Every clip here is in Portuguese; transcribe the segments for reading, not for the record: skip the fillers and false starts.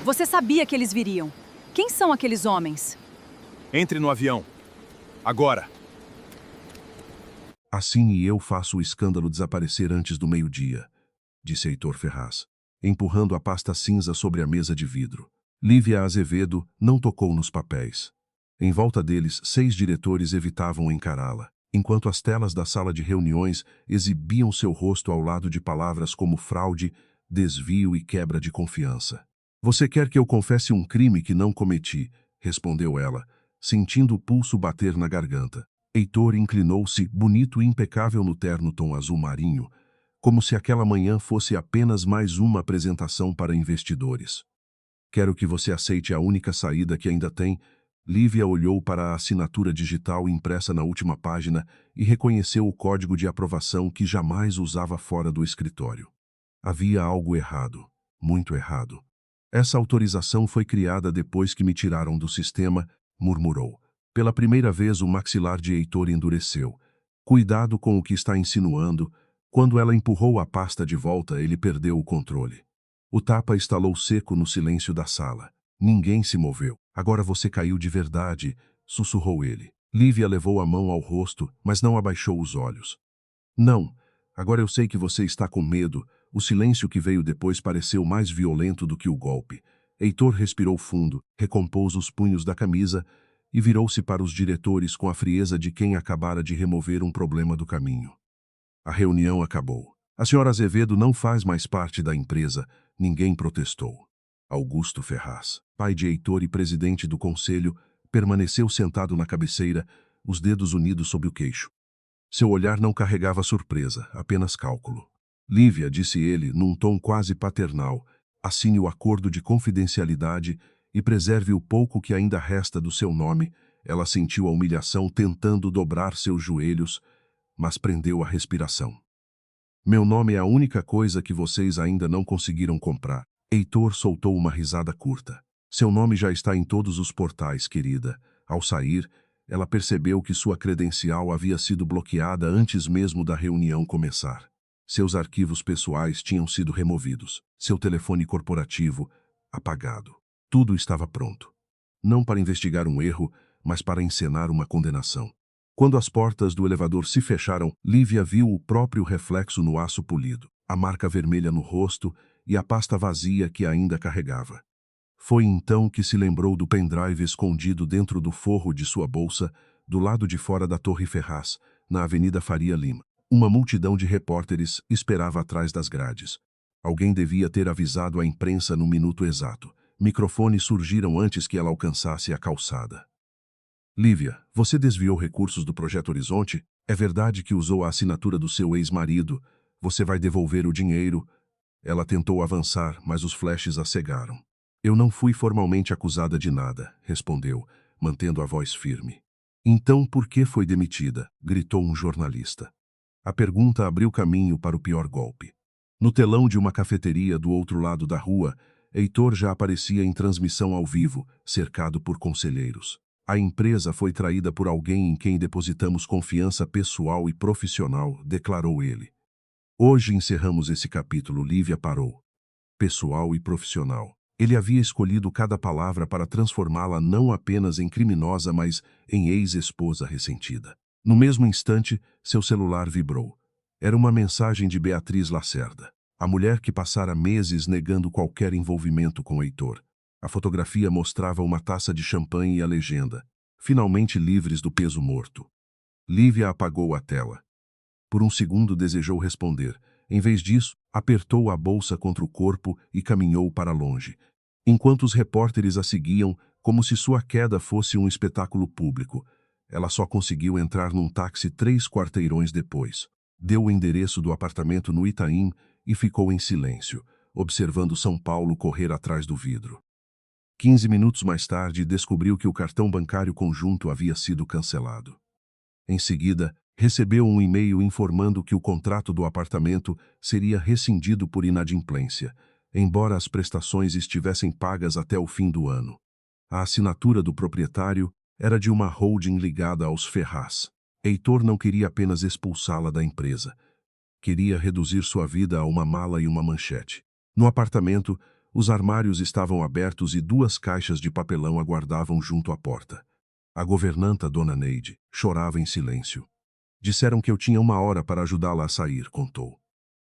Você sabia que eles viriam. Quem são aqueles homens? Entre no avião. Agora. Assim e eu faço o escândalo desaparecer antes do meio-dia, disse Heitor Ferraz, empurrando a pasta cinza sobre a mesa de vidro. Lívia Azevedo não tocou nos papéis. Em volta deles, 6 diretores evitavam encará-la, enquanto as telas da sala de reuniões exibiam seu rosto ao lado de palavras como fraude, desvio e quebra de confiança. Você quer que eu confesse um crime que não cometi, respondeu ela, sentindo o pulso bater na garganta. Heitor inclinou-se, bonito e impecável no terno tom azul marinho, como se aquela manhã fosse apenas mais uma apresentação para investidores. Quero que você aceite a única saída que ainda tem. Lívia olhou para a assinatura digital impressa na última página e reconheceu o código de aprovação que jamais usava fora do escritório. Havia algo errado, muito errado. Essa autorização foi criada depois que me tiraram do sistema, murmurou. Pela primeira vez o maxilar de Heitor endureceu. Cuidado com o que está insinuando. Quando ela empurrou a pasta de volta, ele perdeu o controle. O tapa estalou seco no silêncio da sala. Ninguém se moveu. Agora você caiu de verdade, sussurrou ele. Lívia levou a mão ao rosto, mas não abaixou os olhos. Não, agora eu sei que você está com medo. O silêncio que veio depois pareceu mais violento do que o golpe. Heitor respirou fundo, recompôs os punhos da camisa e virou-se para os diretores com a frieza de quem acabara de remover um problema do caminho. A reunião acabou. A senhora Azevedo não faz mais parte da empresa. Ninguém protestou. Augusto Ferraz, pai de Heitor e presidente do conselho, permaneceu sentado na cabeceira, os dedos unidos sob o queixo. Seu olhar não carregava surpresa, apenas cálculo. Lívia, disse ele, num tom quase paternal, assine o acordo de confidencialidade e preserve o pouco que ainda resta do seu nome. Ela sentiu a humilhação tentando dobrar seus joelhos, mas prendeu a respiração. Meu nome é a única coisa que vocês ainda não conseguiram comprar. Heitor soltou uma risada curta. Seu nome já está em todos os portais, querida. Ao sair, ela percebeu que sua credencial havia sido bloqueada antes mesmo da reunião começar. Seus arquivos pessoais tinham sido removidos. Seu telefone corporativo, apagado. Tudo estava pronto. Não para investigar um erro, mas para encenar uma condenação. Quando as portas do elevador se fecharam, Lívia viu o próprio reflexo no aço polido, a marca vermelha no rosto e a pasta vazia que ainda carregava. Foi então que se lembrou do pendrive escondido dentro do forro de sua bolsa, do lado de fora da Torre Ferraz, na Avenida Faria Lima. Uma multidão de repórteres esperava atrás das grades. Alguém devia ter avisado a imprensa no minuto exato. Microfones surgiram antes que ela alcançasse a calçada. Lívia, você desviou recursos do Projeto Horizonte? É verdade que usou a assinatura do seu ex-marido? Você vai devolver o dinheiro? Ela tentou avançar, mas os flashes a cegaram. Eu não fui formalmente acusada de nada, respondeu, mantendo a voz firme. Então por que foi demitida? Gritou um jornalista. A pergunta abriu caminho para o pior golpe. No telão de uma cafeteria do outro lado da rua, Heitor já aparecia em transmissão ao vivo, cercado por conselheiros. A empresa foi traída por alguém em quem depositamos confiança pessoal e profissional, declarou ele. Hoje encerramos esse capítulo, Lívia parou. Pessoal e profissional. Ele havia escolhido cada palavra para transformá-la não apenas em criminosa, mas em ex-esposa ressentida. No mesmo instante, seu celular vibrou. Era uma mensagem de Beatriz Lacerda, a mulher que passara meses negando qualquer envolvimento com Heitor. A fotografia mostrava uma taça de champanhe e a legenda: finalmente livres do peso morto. Lívia apagou a tela. Por um segundo desejou responder. Em vez disso, apertou a bolsa contra o corpo e caminhou para longe, enquanto os repórteres a seguiam como se sua queda fosse um espetáculo público. Ela só conseguiu entrar num táxi 3 quarteirões depois. Deu o endereço do apartamento no Itaim e ficou em silêncio, observando São Paulo correr atrás do vidro. 15 minutos mais tarde, descobriu que o cartão bancário conjunto havia sido cancelado. Em seguida, recebeu um e-mail informando que o contrato do apartamento seria rescindido por inadimplência, embora as prestações estivessem pagas até o fim do ano. A assinatura do proprietário era de uma holding ligada aos Ferraz. Heitor não queria apenas expulsá-la da empresa. Queria reduzir sua vida a uma mala e uma manchete. No apartamento, Os armários estavam abertos e 2 caixas de papelão aguardavam junto à porta. A governanta, Dona Neide, chorava em silêncio. Disseram que eu tinha 1 hora para ajudá-la a sair, contou.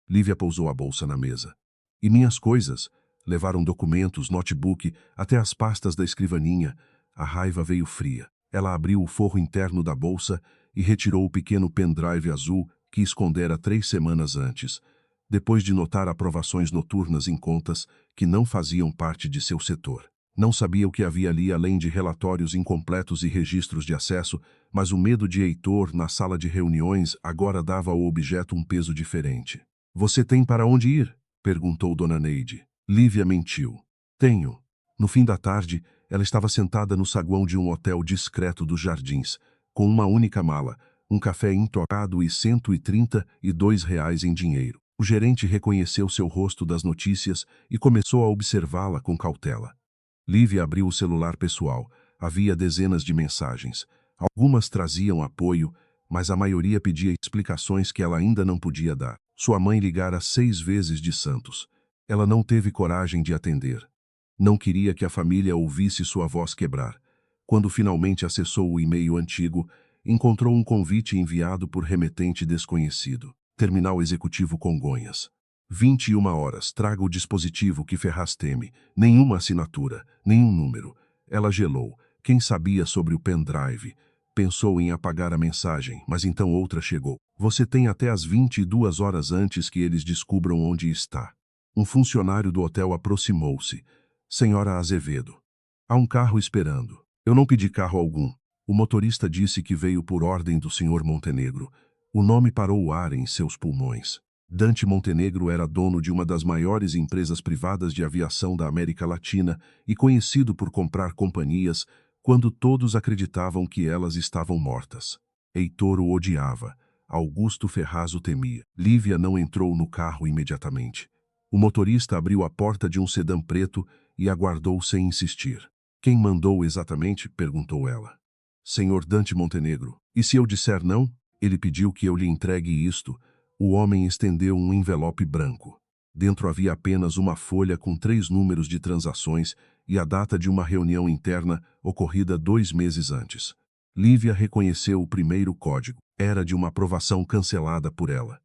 Lívia pousou a bolsa na mesa. E minhas coisas? Levaram documentos, notebook, até as pastas da escrivaninha. A raiva veio fria. Ela abriu o forro interno da bolsa e retirou o pequeno pendrive azul que escondera 3 semanas antes, depois de notar aprovações noturnas em contas que não faziam parte de seu setor. Não sabia o que havia ali além de relatórios incompletos e registros de acesso, mas o medo de Heitor na sala de reuniões agora dava ao objeto um peso diferente. Você tem para onde ir? Perguntou Dona Neide. Lívia mentiu. Tenho. No fim da tarde, ela estava sentada no saguão de um hotel discreto dos Jardins, com uma única mala, um café intocado e R$ 132 em dinheiro. O gerente reconheceu seu rosto das notícias e começou a observá-la com cautela. Lívia abriu o celular pessoal. Havia dezenas de mensagens. Algumas traziam apoio, mas a maioria pedia explicações que ela ainda não podia dar. Sua mãe ligara 6 vezes de Santos. Ela não teve coragem de atender. Não queria que a família ouvisse sua voz quebrar. Quando finalmente acessou o e-mail antigo, encontrou um convite enviado por remetente desconhecido. Terminal Executivo Congonhas. 21 horas. Traga o dispositivo que Ferraz teme. Nenhuma assinatura, nenhum número. Ela gelou. Quem sabia sobre o pendrive? Pensou em apagar a mensagem, mas então outra chegou. Você tem até as 22 horas antes que eles descubram onde está. Um funcionário do hotel aproximou-se. Senhora Azevedo. Há um carro esperando. Eu não pedi carro algum. O motorista disse que veio por ordem do Sr. Montenegro. O nome parou o ar em seus pulmões. Dante Montenegro era dono de uma das maiores empresas privadas de aviação da América Latina e conhecido por comprar companhias quando todos acreditavam que elas estavam mortas. Heitor o odiava. Augusto Ferraz o temia. Lívia não entrou no carro imediatamente. O motorista abriu a porta de um sedã preto e aguardou sem insistir. Quem mandou exatamente? Perguntou ela. Senhor Dante Montenegro. E se eu disser não? Ele pediu que eu lhe entregue isto. O homem estendeu um envelope branco. Dentro havia apenas uma folha com 3 números de transações e a data de uma reunião interna ocorrida 2 meses antes. Lívia reconheceu o primeiro código. Era de uma aprovação cancelada por ela.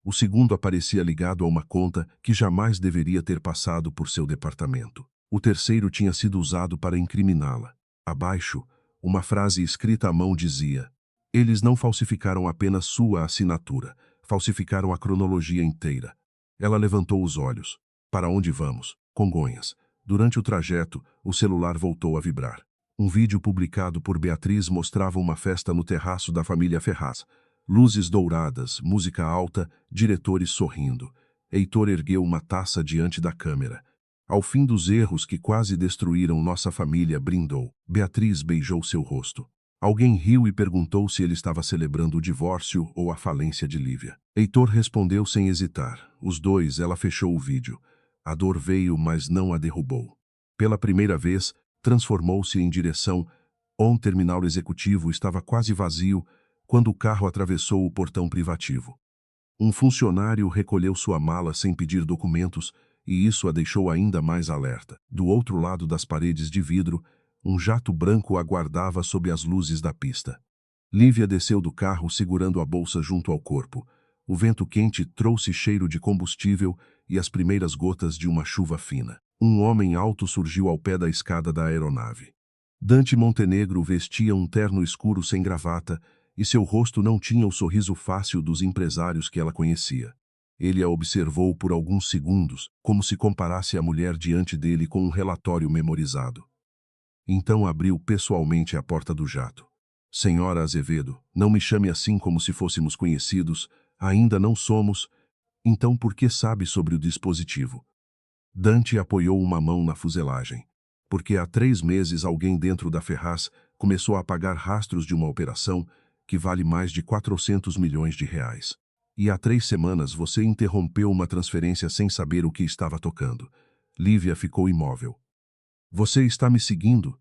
O segundo aparecia ligado a uma conta que jamais deveria ter passado por seu departamento. O terceiro tinha sido usado para incriminá-la. Abaixo, uma frase escrita à mão dizia: eles não falsificaram apenas sua assinatura, falsificaram a cronologia inteira. Ela levantou os olhos. Para onde vamos? Congonhas. Durante o trajeto, o celular voltou a vibrar. Um vídeo publicado por Beatriz mostrava uma festa no terraço da família Ferraz. Luzes douradas, música alta, diretores sorrindo. Heitor ergueu uma taça diante da câmera. Ao fim dos erros que quase destruíram nossa família, brindou. Beatriz beijou seu rosto. Alguém riu e perguntou se ele estava celebrando o divórcio ou a falência de Lívia. Heitor respondeu sem hesitar. Os dois, ela fechou o vídeo. A dor veio, mas não a derrubou. Pela primeira vez, transformou-se em direção. Um terminal executivo estava quase vazio quando o carro atravessou o portão privativo. Um funcionário recolheu sua mala sem pedir documentos e isso a deixou ainda mais alerta. Do outro lado das paredes de vidro, um jato branco aguardava sob as luzes da pista. Lívia desceu do carro segurando a bolsa junto ao corpo. O vento quente trouxe cheiro de combustível e as primeiras gotas de uma chuva fina. Um homem alto surgiu ao pé da escada da aeronave. Dante Montenegro vestia um terno escuro sem gravata e seu rosto não tinha o sorriso fácil dos empresários que ela conhecia. Ele a observou por alguns segundos, como se comparasse a mulher diante dele com um relatório memorizado. Então abriu pessoalmente a porta do jato. Senhora Azevedo, não me chame assim como se fôssemos conhecidos, ainda não somos. Então por que sabe sobre o dispositivo? Dante apoiou uma mão na fuselagem. Porque há 3 meses alguém dentro da Ferraz começou a apagar rastros de uma operação que vale mais de 400 milhões de reais. E há 3 semanas você interrompeu uma transferência sem saber o que estava tocando. Lívia ficou imóvel. Você está me seguindo?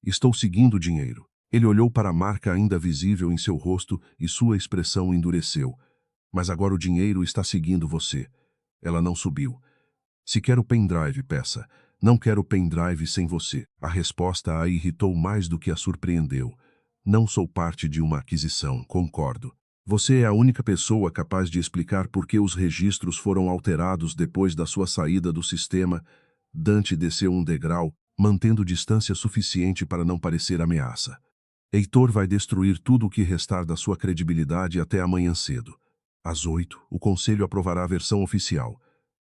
Estou seguindo o dinheiro. Ele olhou para a marca ainda visível em seu rosto e sua expressão endureceu. Mas agora o dinheiro está seguindo você. Ela não subiu. Se quer o pendrive, peça. Não quero pendrive sem você. A resposta a irritou mais do que a surpreendeu. Não sou parte de uma aquisição, concordo. Você é a única pessoa capaz de explicar por que os registros foram alterados depois da sua saída do sistema. Dante desceu um degrau, mantendo distância suficiente para não parecer ameaça. Heitor vai destruir tudo o que restar da sua credibilidade até amanhã cedo. Às 8, o Conselho aprovará a versão oficial.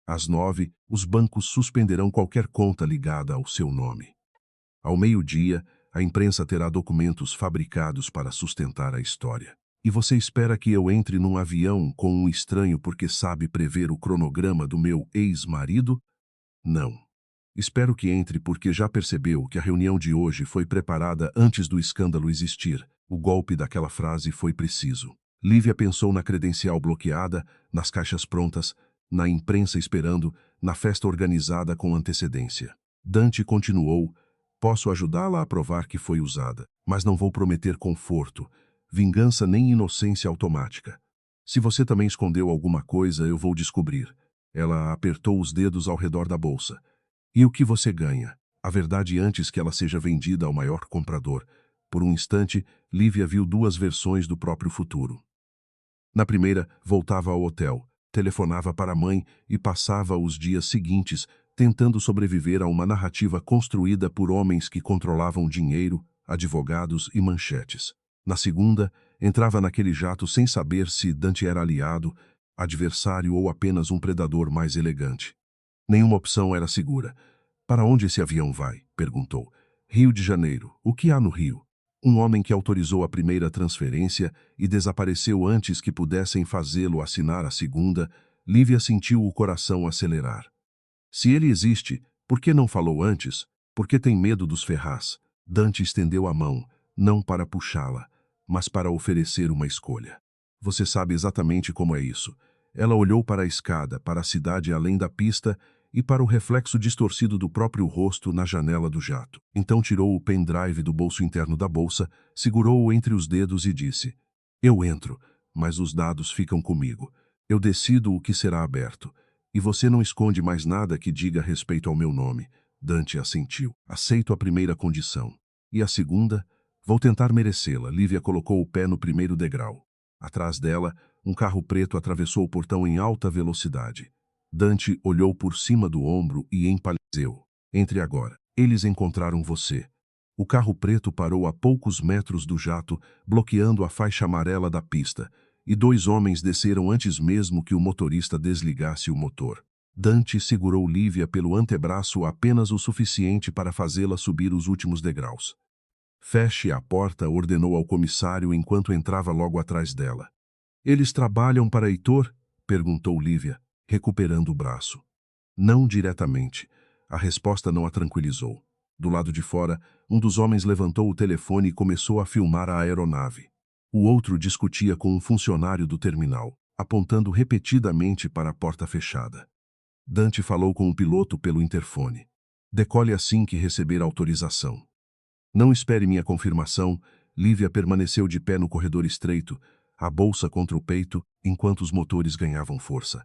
Às 9, os bancos suspenderão qualquer conta ligada ao seu nome. Ao meio-dia, a imprensa terá documentos fabricados para sustentar a história. E você espera que eu entre num avião com um estranho porque sabe prever o cronograma do meu ex-marido? Não. Espero que entre porque já percebeu que a reunião de hoje foi preparada antes do escândalo existir. O golpe daquela frase foi preciso. Lívia pensou na credencial bloqueada, nas caixas prontas, na imprensa esperando, na festa organizada com antecedência. Dante continuou: posso ajudá-la a provar que foi usada, mas não vou prometer conforto, vingança nem inocência automática. Se você também escondeu alguma coisa, eu vou descobrir. Ela apertou os dedos ao redor da bolsa. E o que você ganha? A verdade antes que ela seja vendida ao maior comprador. Por um instante, Lívia viu duas versões do próprio futuro. Na primeira, voltava ao hotel, telefonava para a mãe e passava os dias seguintes tentando sobreviver a uma narrativa construída por homens que controlavam dinheiro, advogados e manchetes. Na segunda, entrava naquele jato sem saber se Dante era aliado, adversário ou apenas um predador mais elegante. Nenhuma opção era segura. Para onde esse avião vai? Perguntou. Rio de Janeiro. O que há no Rio? Um homem que autorizou a primeira transferência e desapareceu antes que pudessem fazê-lo assinar a segunda. Lívia sentiu o coração acelerar. Se ele existe, por que não falou antes? Por que tem medo dos Ferraz? Dante estendeu a mão, não para puxá-la, mas para oferecer uma escolha. Você sabe exatamente como é isso. Ela olhou para a escada, para a cidade além da pista e para o reflexo distorcido do próprio rosto na janela do jato. Então tirou o pendrive do bolso interno da bolsa, segurou-o entre os dedos e disse: eu entro, mas os dados ficam comigo. Eu decido o que será aberto. E você não esconde mais nada que diga respeito ao meu nome. Dante assentiu. Aceito a primeira condição. E a segunda? Vou tentar merecê-la. Lívia colocou o pé no primeiro degrau. Atrás dela, um carro preto atravessou o portão em alta velocidade. Dante olhou por cima do ombro e empalideceu. Entre agora. Eles encontraram você. O carro preto parou a poucos metros do jato, bloqueando a faixa amarela da pista, e dois homens desceram antes mesmo que o motorista desligasse o motor. Dante segurou Lívia pelo antebraço apenas o suficiente para fazê-la subir os últimos degraus. Feche a porta, ordenou ao comissário enquanto entrava logo atrás dela. Eles trabalham para Heitor? Perguntou Lívia, recuperando o braço. Não diretamente. A resposta não a tranquilizou. Do lado de fora, um dos homens levantou o telefone e começou a filmar a aeronave. O outro discutia com um funcionário do terminal, apontando repetidamente para a porta fechada. Dante falou com o piloto pelo interfone. Decole assim que receber autorização. Não espere minha confirmação. Lívia permaneceu de pé no corredor estreito, a bolsa contra o peito, enquanto os motores ganhavam força.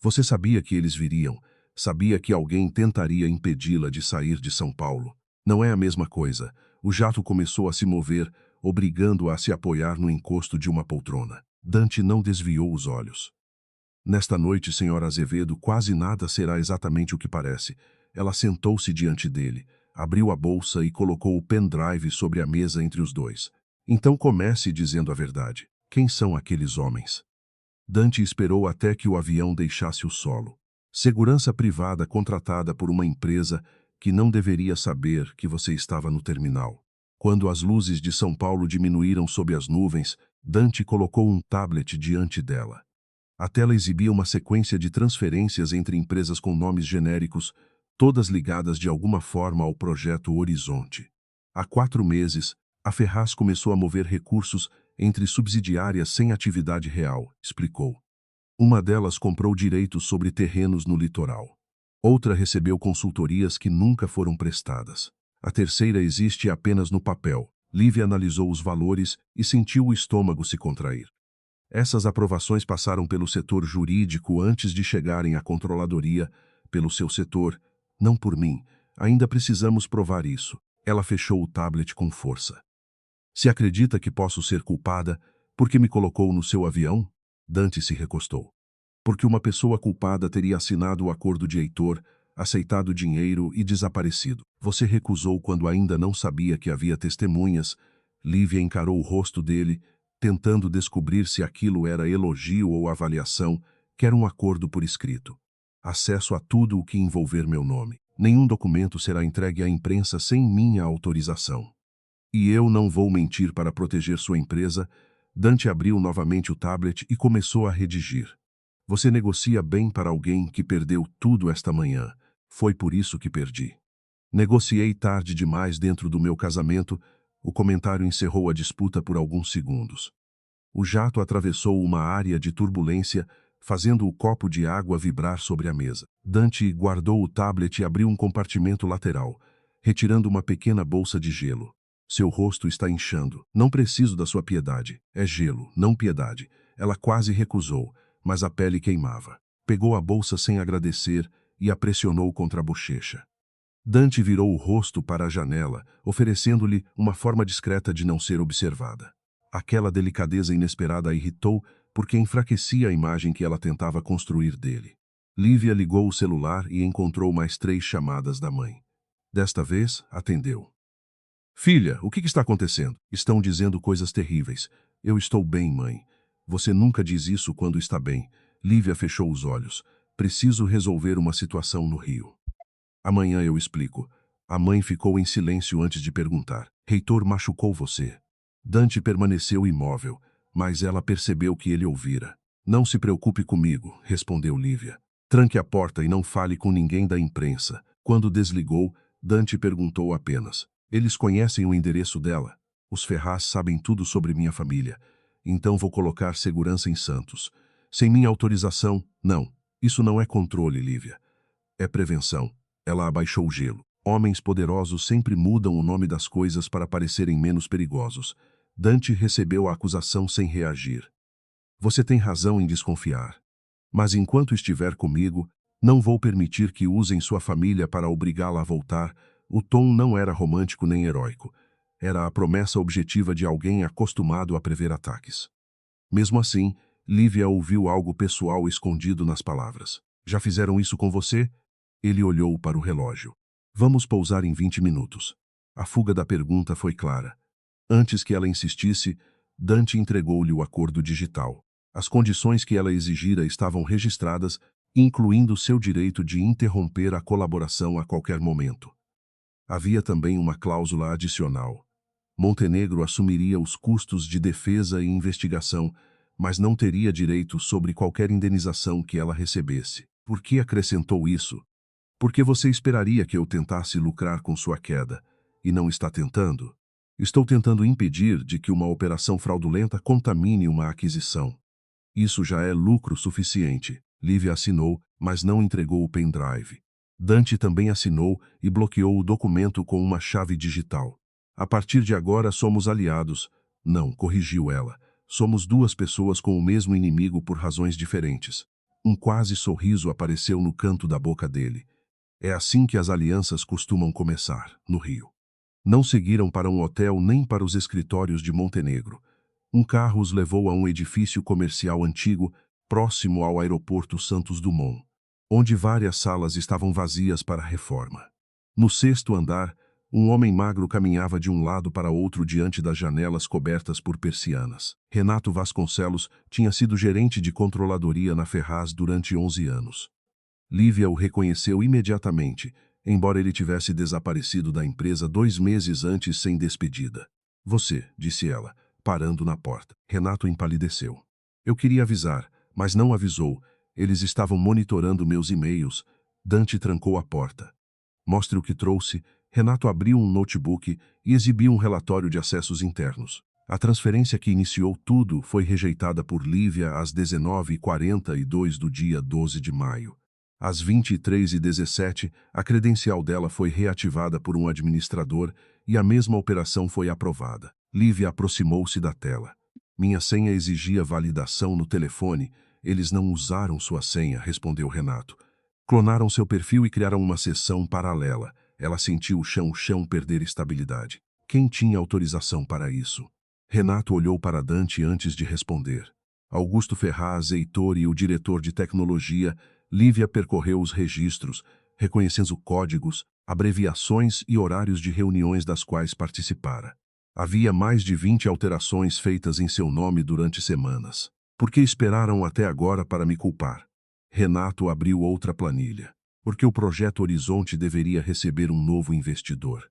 Você sabia que eles viriam, sabia que alguém tentaria impedi-la de sair de São Paulo. Não é a mesma coisa. O jato começou a se mover, obrigando-a a se apoiar no encosto de uma poltrona. Dante não desviou os olhos. Nesta noite, senhora Azevedo, quase nada será exatamente o que parece. Ela sentou-se diante dele, abriu a bolsa e colocou o pendrive sobre a mesa entre os dois. Então comece dizendo a verdade. Quem são aqueles homens? Dante esperou até que o avião deixasse o solo. Segurança privada contratada por uma empresa que não deveria saber que você estava no terminal. Quando as luzes de São Paulo diminuíram sob as nuvens, Dante colocou um tablet diante dela. A tela exibia uma sequência de transferências entre empresas com nomes genéricos, todas ligadas de alguma forma ao projeto Horizonte. Há 4 meses, a Ferraz começou a mover recursos entre subsidiárias sem atividade real, explicou. Uma delas comprou direitos sobre terrenos no litoral. Outra recebeu consultorias que nunca foram prestadas. A terceira existe apenas no papel. Lívia analisou os valores e sentiu o estômago se contrair. Essas aprovações passaram pelo setor jurídico antes de chegarem à controladoria, pelo seu setor, não por mim. Ainda precisamos provar isso. Ela fechou o tablet com força. Se acredita que posso ser culpada porque me colocou no seu avião? Dante se recostou. Porque uma pessoa culpada teria assinado o acordo de Heitor, aceitado dinheiro e desaparecido. Você recusou quando ainda não sabia que havia testemunhas. Lívia encarou o rosto dele, tentando descobrir se aquilo era elogio ou avaliação. Quer um acordo por escrito. Acesso a tudo o que envolver meu nome. Nenhum documento será entregue à imprensa sem minha autorização. E eu não vou mentir para proteger sua empresa. Dante abriu novamente o tablet e começou a redigir. Você negocia bem para alguém que perdeu tudo esta manhã. Foi por isso que perdi. Negociei tarde demais dentro do meu casamento. O comentário encerrou a disputa por alguns segundos. O jato atravessou uma área de turbulência, fazendo o copo de água vibrar sobre a mesa. Dante guardou o tablet e abriu um compartimento lateral, retirando uma pequena bolsa de gelo. Seu rosto está inchando. Não preciso da sua piedade. É gelo, não piedade. Ela quase recusou, mas a pele queimava. Pegou a bolsa sem agradecer e a pressionou contra a bochecha. Dante virou o rosto para a janela, oferecendo-lhe uma forma discreta de não ser observada. Aquela delicadeza inesperada a irritou porque enfraquecia a imagem que ela tentava construir dele. Lívia ligou o celular e encontrou mais 3 chamadas da mãe. Desta vez, atendeu. Filha, o que está acontecendo? Estão dizendo coisas terríveis. Eu estou bem, mãe. Você nunca diz isso quando está bem. Lívia fechou os olhos. Preciso resolver uma situação no Rio. Amanhã eu explico. A mãe ficou em silêncio antes de perguntar. Heitor machucou você? Dante permaneceu imóvel, mas ela percebeu que ele ouvira. Não se preocupe comigo, respondeu Lívia. Tranque a porta e não fale com ninguém da imprensa. Quando desligou, Dante perguntou apenas. Eles conhecem o endereço dela? Os Ferraz sabem tudo sobre minha família. Então vou colocar segurança em Santos. Sem minha autorização, não. Isso não é controle, Lívia. É prevenção. Ela abaixou o gelo. Homens poderosos sempre mudam o nome das coisas para parecerem menos perigosos. Dante recebeu a acusação sem reagir. Você tem razão em desconfiar. Mas enquanto estiver comigo, não vou permitir que usem sua família para obrigá-la a voltar. O tom não era romântico nem heróico. Era a promessa objetiva de alguém acostumado a prever ataques. Mesmo assim, Lívia ouviu algo pessoal escondido nas palavras. Já fizeram isso com você? Ele olhou para o relógio. Vamos pousar em 20 minutos. A fuga da pergunta foi clara. Antes que ela insistisse, Dante entregou-lhe o acordo digital. As condições que ela exigira estavam registradas, incluindo seu direito de interromper a colaboração a qualquer momento. Havia também uma cláusula adicional. Montenegro assumiria os custos de defesa e investigação, mas não teria direito sobre qualquer indenização que ela recebesse. Por que acrescentou isso? Porque você esperaria que eu tentasse lucrar com sua queda, e não está tentando? Estou tentando impedir de que uma operação fraudulenta contamine uma aquisição. Isso já é lucro suficiente. Lívia assinou, mas não entregou o pendrive. Dante também assinou e bloqueou o documento com uma chave digital. A partir de agora somos aliados. Não, corrigiu ela. Somos 2 pessoas com o mesmo inimigo por razões diferentes. Um quase sorriso apareceu no canto da boca dele. É assim que as alianças costumam começar, no Rio. Não seguiram para um hotel nem para os escritórios de Montenegro. Um carro os levou a um edifício comercial antigo, próximo ao aeroporto Santos Dumont, onde várias salas estavam vazias para reforma. No 6º andar, um homem magro caminhava de um lado para outro diante das janelas cobertas por persianas. Renato Vasconcelos tinha sido gerente de controladoria na Ferraz durante 11 anos. Lívia o reconheceu imediatamente, embora ele tivesse desaparecido da empresa 2 meses antes sem despedida. Você, disse ela, parando na porta. Renato empalideceu. Eu queria avisar, mas não avisou. Eles estavam monitorando meus e-mails. Dante trancou a porta. Mostre o que trouxe. Renato abriu um notebook e exibiu um relatório de acessos internos. A transferência que iniciou tudo foi rejeitada por Lívia às 19h42 do dia 12 de maio. Às 23h17, a credencial dela foi reativada por um administrador e a mesma operação foi aprovada. Lívia aproximou-se da tela. Minha senha exigia validação no telefone. Eles não usaram sua senha, respondeu Renato. Clonaram seu perfil e criaram uma seção paralela. Ela sentiu o chão perder estabilidade. Quem tinha autorização para isso? Renato olhou para Dante antes de responder. Augusto Ferraz, Heitor e o diretor de tecnologia, Lívia percorreu os registros, reconhecendo códigos, abreviações e horários de reuniões das quais participara. Havia mais de 20 alterações feitas em seu nome durante semanas. Por que esperaram até agora para me culpar? Renato abriu outra planilha. Porque o projeto Horizonte deveria receber um novo investidor.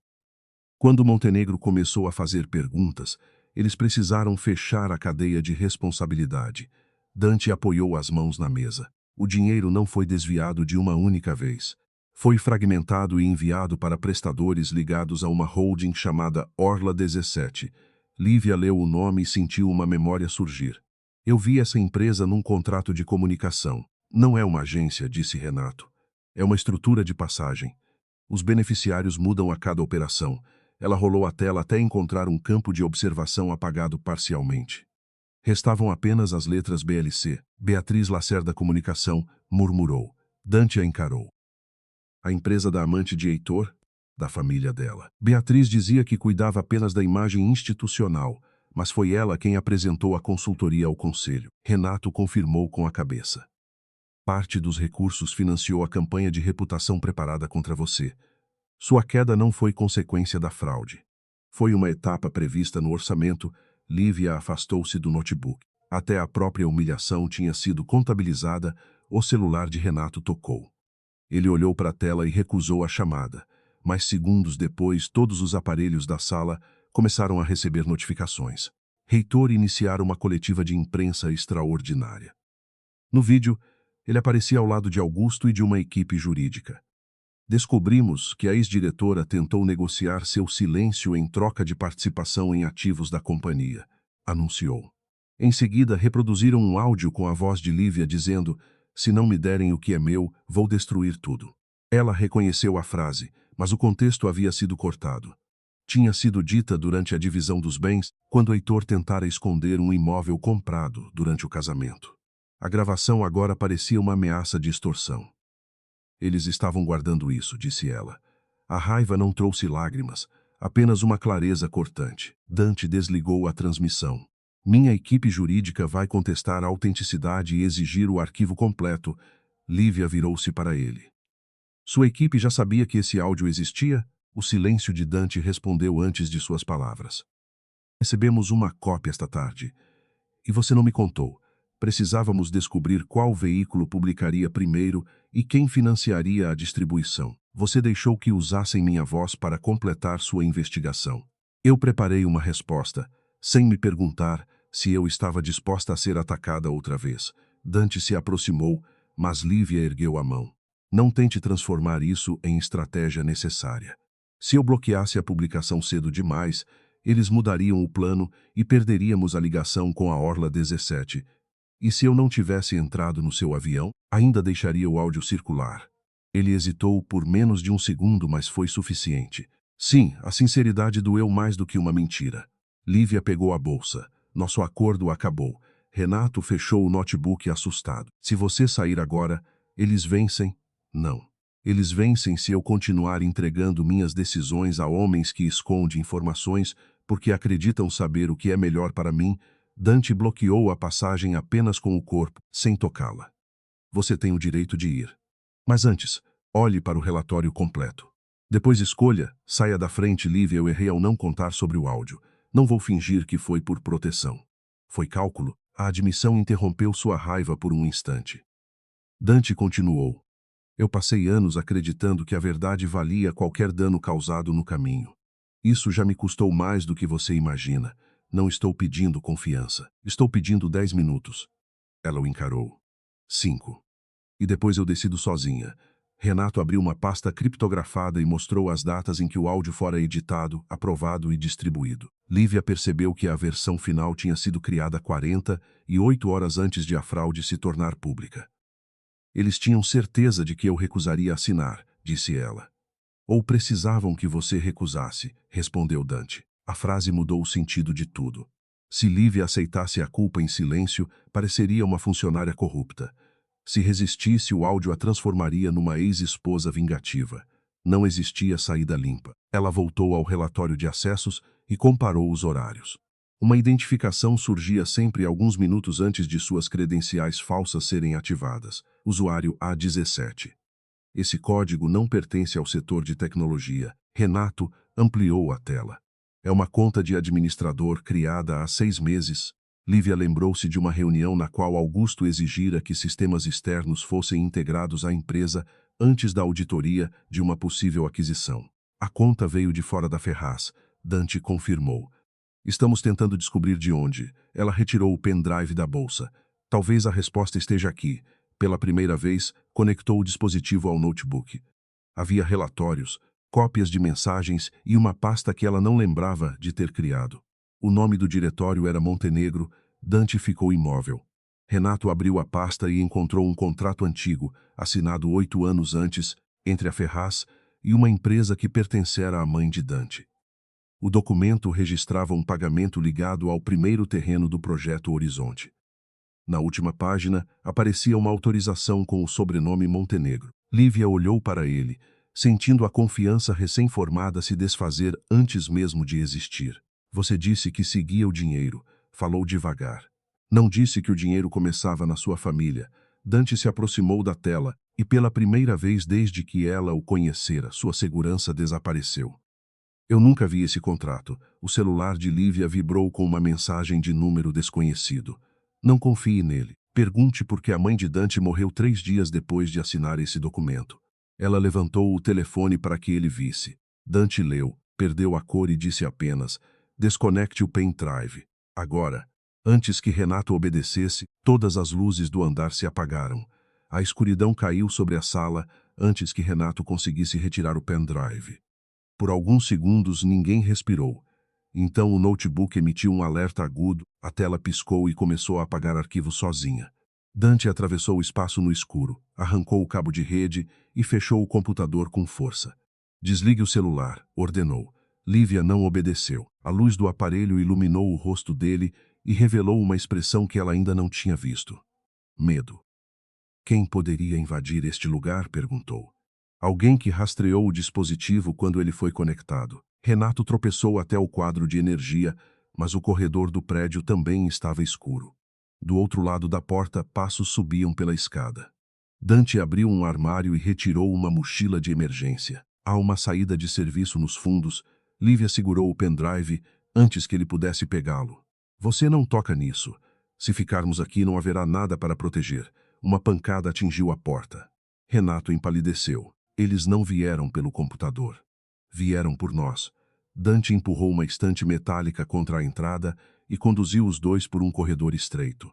Quando Montenegro começou a fazer perguntas, eles precisaram fechar a cadeia de responsabilidade. Dante apoiou as mãos na mesa. O dinheiro não foi desviado de uma única vez. Foi fragmentado e enviado para prestadores ligados a uma holding chamada Orla 17. Lívia leu o nome e sentiu uma memória surgir. Eu vi essa empresa num contrato de comunicação. Não é uma agência, disse Renato. É uma estrutura de passagem. Os beneficiários mudam a cada operação. Ela rolou a tela até encontrar um campo de observação apagado parcialmente. Restavam apenas as letras BLC. Beatriz Lacerda Comunicação murmurou. Dante a encarou. A empresa da amante de Heitor? Da família dela. Beatriz dizia que cuidava apenas da imagem institucional, mas foi ela quem apresentou a consultoria ao conselho. Renato confirmou com a cabeça. Parte dos recursos financiou a campanha de reputação preparada contra você. Sua queda não foi consequência da fraude. Foi uma etapa prevista no orçamento. Lívia afastou-se do notebook. Até a própria humilhação tinha sido contabilizada. O celular de Renato tocou. Ele olhou para a tela e recusou a chamada. Mas segundos depois, todos os aparelhos da sala começaram a receber notificações. Heitor iniciara uma coletiva de imprensa extraordinária. No vídeo, ele aparecia ao lado de Augusto e de uma equipe jurídica. Descobrimos que a ex-diretora tentou negociar seu silêncio em troca de participação em ativos da companhia, anunciou. Em seguida, reproduziram um áudio com a voz de Lívia dizendo: se não me derem o que é meu, vou destruir tudo. Ela reconheceu a frase, mas o contexto havia sido cortado. Tinha sido dita durante a divisão dos bens, quando Heitor tentara esconder um imóvel comprado durante o casamento. A gravação agora parecia uma ameaça de extorsão. Eles estavam guardando isso, disse ela. A raiva não trouxe lágrimas, apenas uma clareza cortante. Dante desligou a transmissão. Minha equipe jurídica vai contestar a autenticidade e exigir o arquivo completo. Lívia virou-se para ele. Sua equipe já sabia que esse áudio existia? O silêncio de Dante respondeu antes de suas palavras. Recebemos uma cópia esta tarde. E você não me contou. Precisávamos descobrir qual veículo publicaria primeiro e quem financiaria a distribuição. Você deixou que usassem minha voz para completar sua investigação. Eu preparei uma resposta, sem me perguntar se eu estava disposta a ser atacada outra vez. Dante se aproximou, mas Lívia ergueu a mão. Não tente transformar isso em estratégia necessária. Se eu bloqueasse a publicação cedo demais, eles mudariam o plano e perderíamos a ligação com a Orla 17. E se eu não tivesse entrado no seu avião, ainda deixaria o áudio circular. Ele hesitou por menos de um segundo, mas foi suficiente. Sim, a sinceridade doeu mais do que uma mentira. Lívia pegou a bolsa. Nosso acordo acabou. Renato fechou o notebook assustado. Se você sair agora, eles vencem? Não. Eles vencem se eu continuar entregando minhas decisões a homens que escondem informações porque acreditam saber o que é melhor para mim. Dante bloqueou a passagem apenas com o corpo, sem tocá-la. Você tem o direito de ir. Mas antes, olhe para o relatório completo. Depois escolha, saia da frente, Lívia. Eu errei ao não contar sobre o áudio. Não vou fingir que foi por proteção. Foi cálculo. A admissão interrompeu sua raiva por um instante. Dante continuou. Eu passei anos acreditando que a verdade valia qualquer dano causado no caminho. Isso já me custou mais do que você imagina. Não estou pedindo confiança. Estou pedindo 10 minutos. Ela o encarou. 5. E depois eu decido sozinha. Renato abriu uma pasta criptografada e mostrou as datas em que o áudio fora editado, aprovado e distribuído. Lívia percebeu que a versão final tinha sido criada 48 horas antes de a fraude se tornar pública. Eles tinham certeza de que eu recusaria assinar, disse ela. Ou precisavam que você recusasse, respondeu Dante. A frase mudou o sentido de tudo. Se Lívia aceitasse a culpa em silêncio, pareceria uma funcionária corrupta. Se resistisse, o áudio a transformaria numa ex-esposa vingativa. Não existia saída limpa. Ela voltou ao relatório de acessos e comparou os horários. Uma identificação surgia sempre alguns minutos antes de suas credenciais falsas serem ativadas. Usuário A17. Esse código não pertence ao setor de tecnologia. Renato ampliou a tela. É uma conta de administrador criada há 6 meses. Lívia lembrou-se de uma reunião na qual Augusto exigira que sistemas externos fossem integrados à empresa antes da auditoria de uma possível aquisição. A conta veio de fora da Ferraz. Dante confirmou. Estamos tentando descobrir de onde. Ela retirou o pendrive da bolsa. Talvez a resposta esteja aqui. Pela primeira vez, conectou o dispositivo ao notebook. Havia relatórios, cópias de mensagens e uma pasta que ela não lembrava de ter criado. O nome do diretório era Montenegro. Dante ficou imóvel. Renato abriu a pasta e encontrou um contrato antigo, assinado 8 anos antes, entre a Ferraz e uma empresa que pertencera à mãe de Dante. O documento registrava um pagamento ligado ao primeiro terreno do projeto Horizonte. Na última página, aparecia uma autorização com o sobrenome Montenegro. Lívia olhou para ele, sentindo a confiança recém-formada se desfazer antes mesmo de existir. Você disse que seguia o dinheiro, falou devagar. Não disse que o dinheiro começava na sua família. Dante se aproximou da tela e, pela primeira vez desde que ela o conhecera, sua segurança desapareceu. Eu nunca vi esse contrato. O celular de Lívia vibrou com uma mensagem de número desconhecido. Não confie nele. Pergunte por que a mãe de Dante morreu 3 dias depois de assinar esse documento. Ela levantou o telefone para que ele visse. Dante leu, perdeu a cor e disse apenas: desconecte o pendrive. Agora. Antes que Renato obedecesse, todas as luzes do andar se apagaram. A escuridão caiu sobre a sala antes que Renato conseguisse retirar o pendrive. Por alguns segundos ninguém respirou. Então o notebook emitiu um alerta agudo, a tela piscou e começou a apagar arquivos sozinha. Dante atravessou o espaço no escuro, arrancou o cabo de rede e fechou o computador com força. Desligue o celular, ordenou. Lívia não obedeceu. A luz do aparelho iluminou o rosto dele e revelou uma expressão que ela ainda não tinha visto. Medo. Quem poderia invadir este lugar? Perguntou. Alguém que rastreou o dispositivo quando ele foi conectado. Renato tropeçou até o quadro de energia, mas o corredor do prédio também estava escuro. Do outro lado da porta, passos subiam pela escada. Dante abriu um armário e retirou uma mochila de emergência. Há uma saída de serviço nos fundos. Lívia segurou o pendrive antes que ele pudesse pegá-lo. Você não toca nisso. Se ficarmos aqui não haverá nada para proteger. Uma pancada atingiu a porta. Renato empalideceu. Eles não vieram pelo computador. Vieram por nós. Dante empurrou uma estante metálica contra a entrada e conduziu os dois por um corredor estreito.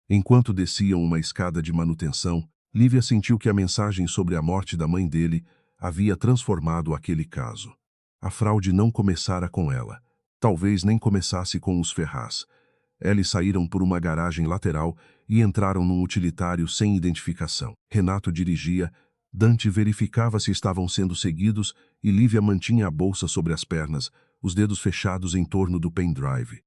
Enquanto desciam uma escada de manutenção, Lívia sentiu que a mensagem sobre a morte da mãe dele havia transformado aquele caso. A fraude não começara com ela. Talvez nem começasse com os Ferraz. Eles saíram por uma garagem lateral e entraram num utilitário sem identificação. Renato dirigia, Dante verificava se estavam sendo seguidos e Lívia mantinha a bolsa sobre as pernas, os dedos fechados em torno do pendrive.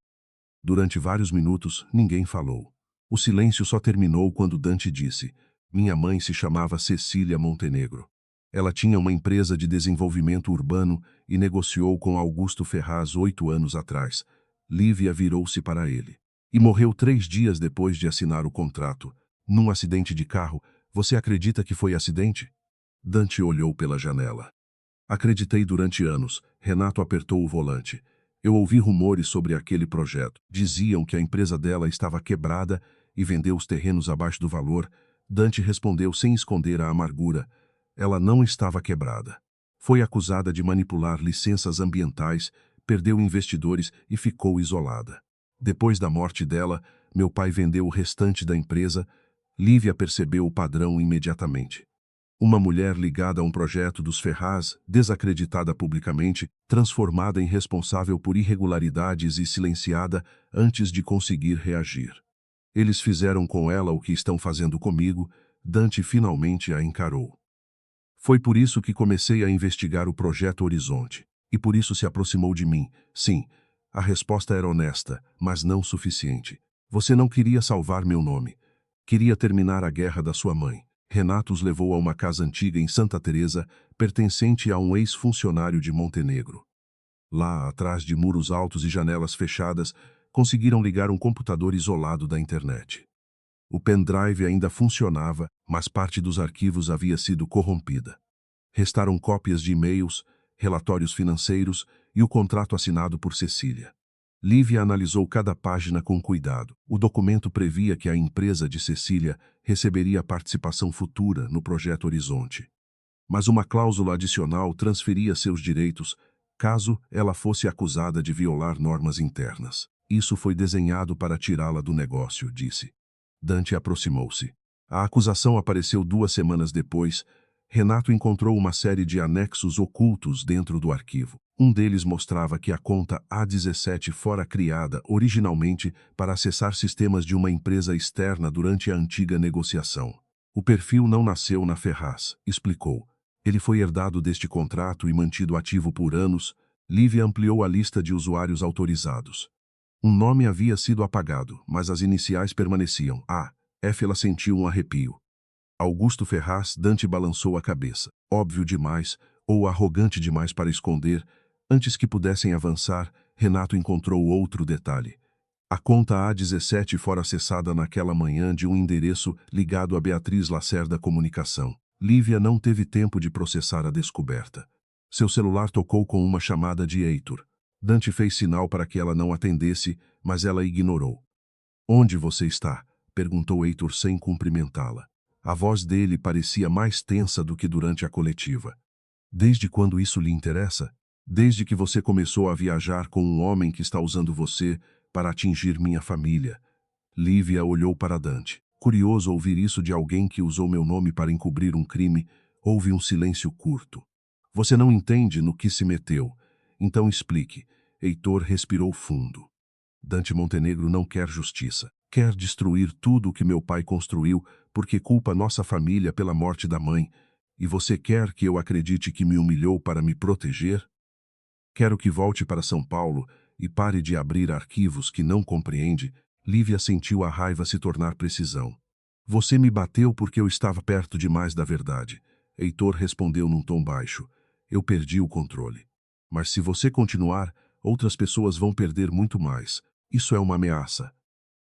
Durante vários minutos, ninguém falou. O silêncio só terminou quando Dante disse: minha mãe se chamava Cecília Montenegro. Ela tinha uma empresa de desenvolvimento urbano e negociou com Augusto Ferraz 8 anos atrás. Lívia virou-se para ele. E morreu 3 dias depois de assinar o contrato. Num acidente de carro. Você acredita que foi acidente? Dante olhou pela janela. Acreditei durante anos. Renato apertou o volante. Eu ouvi rumores sobre aquele projeto. Diziam que a empresa dela estava quebrada e vendeu os terrenos abaixo do valor. Dante respondeu sem esconder a amargura. Ela não estava quebrada. Foi acusada de manipular licenças ambientais, perdeu investidores e ficou isolada. Depois da morte dela, meu pai vendeu o restante da empresa. Lívia percebeu o padrão imediatamente. Uma mulher ligada a um projeto dos Ferraz, desacreditada publicamente, transformada em responsável por irregularidades e silenciada antes de conseguir reagir. Eles fizeram com ela o que estão fazendo comigo. Dante finalmente a encarou. Foi por isso que comecei a investigar o projeto Horizonte. E por isso se aproximou de mim. Sim, a resposta era honesta, mas não suficiente. Você não queria salvar meu nome. Queria terminar a guerra da sua mãe. Renato os levou a uma casa antiga em Santa Teresa, pertencente a um ex-funcionário de Montenegro. Lá, atrás de muros altos e janelas fechadas, conseguiram ligar um computador isolado da internet. O pendrive ainda funcionava, mas parte dos arquivos havia sido corrompida. Restaram cópias de e-mails, relatórios financeiros e o contrato assinado por Cecília. Lívia analisou cada página com cuidado. O documento previa que a empresa de Cecília receberia participação futura no projeto Horizonte. Mas uma cláusula adicional transferia seus direitos caso ela fosse acusada de violar normas internas. Isso foi desenhado para tirá-la do negócio, disse. Dante aproximou-se. A acusação apareceu 2 semanas depois. Renato encontrou uma série de anexos ocultos dentro do arquivo. Um deles mostrava que a conta A17 fora criada originalmente para acessar sistemas de uma empresa externa durante a antiga negociação. O perfil não nasceu na Ferraz, explicou. Ele foi herdado deste contrato e mantido ativo por anos. Lívia ampliou a lista de usuários autorizados. Um nome havia sido apagado, mas as iniciais permaneciam. Ela sentiu um arrepio. Augusto Ferraz. Dante balançou a cabeça. Óbvio demais, ou arrogante demais para esconder. Antes que pudessem avançar, Renato encontrou outro detalhe. A conta A17 fora acessada naquela manhã de um endereço ligado a Beatriz Lacerda Comunicação. Lívia não teve tempo de processar a descoberta. Seu celular tocou com uma chamada de Heitor. Dante fez sinal para que ela não atendesse, mas ela ignorou. Onde você está? Perguntou Heitor sem cumprimentá-la. A voz dele parecia mais tensa do que durante a coletiva. Desde quando isso lhe interessa? Desde que você começou a viajar com um homem que está usando você para atingir minha família. Lívia olhou para Dante. Curioso ouvir isso de alguém que usou meu nome para encobrir um crime. Houve um silêncio curto. Você não entende no que se meteu. Então explique. Heitor respirou fundo. Dante Montenegro não quer justiça. Quer destruir tudo o que meu pai construiu porque culpa nossa família pela morte da mãe. E você quer que eu acredite que me humilhou para me proteger? Quero que volte para São Paulo e pare de abrir arquivos que não compreende. Lívia sentiu a raiva se tornar precisão. Você me bateu porque eu estava perto demais da verdade. Heitor respondeu num tom baixo. Eu perdi o controle. Mas se você continuar, outras pessoas vão perder muito mais. Isso é uma ameaça.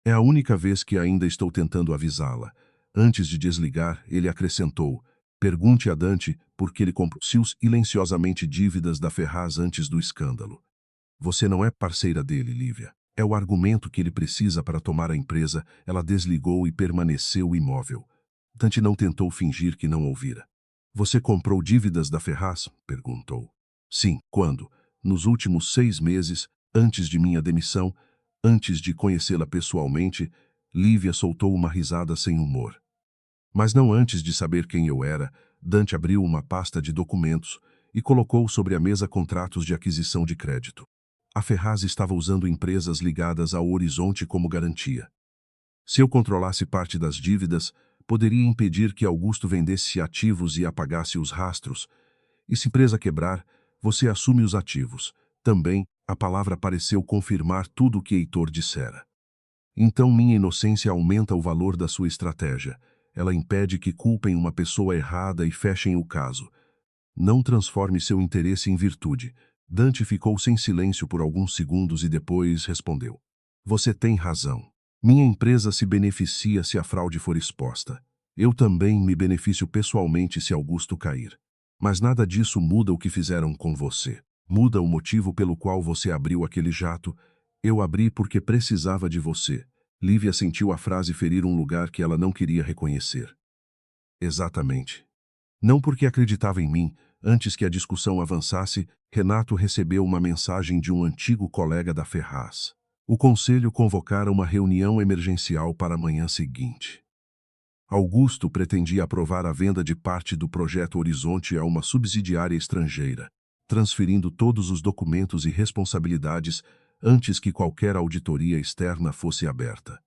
É a única vez que ainda estou tentando avisá-la. Antes de desligar, ele acrescentou. Pergunte a Dante por que ele comprou silenciosamente dívidas da Ferraz antes do escândalo. Você não é parceira dele, Lívia. É o argumento que ele precisa para tomar a empresa. Ela desligou e permaneceu imóvel. Dante não tentou fingir que não ouvira. Você comprou dívidas da Ferraz? Perguntou. Sim, quando? Nos últimos 6 meses, antes de minha demissão, antes de conhecê-la pessoalmente, Lívia soltou uma risada sem humor. Mas não antes de saber quem eu era. Dante abriu uma pasta de documentos e colocou sobre a mesa contratos de aquisição de crédito. A Ferraz estava usando empresas ligadas ao Horizonte como garantia. Se eu controlasse parte das dívidas, poderia impedir que Augusto vendesse ativos e apagasse os rastros. E se a empresa quebrar, você assume os ativos. Também, a palavra pareceu confirmar tudo o que Heitor dissera. Então minha inocência aumenta o valor da sua estratégia. Ela impede que culpem uma pessoa errada e fechem o caso. Não transforme seu interesse em virtude. Dante ficou sem silêncio por alguns segundos e depois respondeu. Você tem razão. Minha empresa se beneficia se a fraude for exposta. Eu também me beneficio pessoalmente se Augusto cair. Mas nada disso muda o que fizeram com você. Muda o motivo pelo qual você abriu aquele jato. Eu abri porque precisava de você. Lívia sentiu a frase ferir um lugar que ela não queria reconhecer. Exatamente. Não porque acreditava em mim. Antes que a discussão avançasse, Renato recebeu uma mensagem de um antigo colega da Ferraz. O conselho convocara uma reunião emergencial para a manhã seguinte. Augusto pretendia aprovar a venda de parte do projeto Horizonte a uma subsidiária estrangeira, transferindo todos os documentos e responsabilidades antes que qualquer auditoria externa fosse aberta.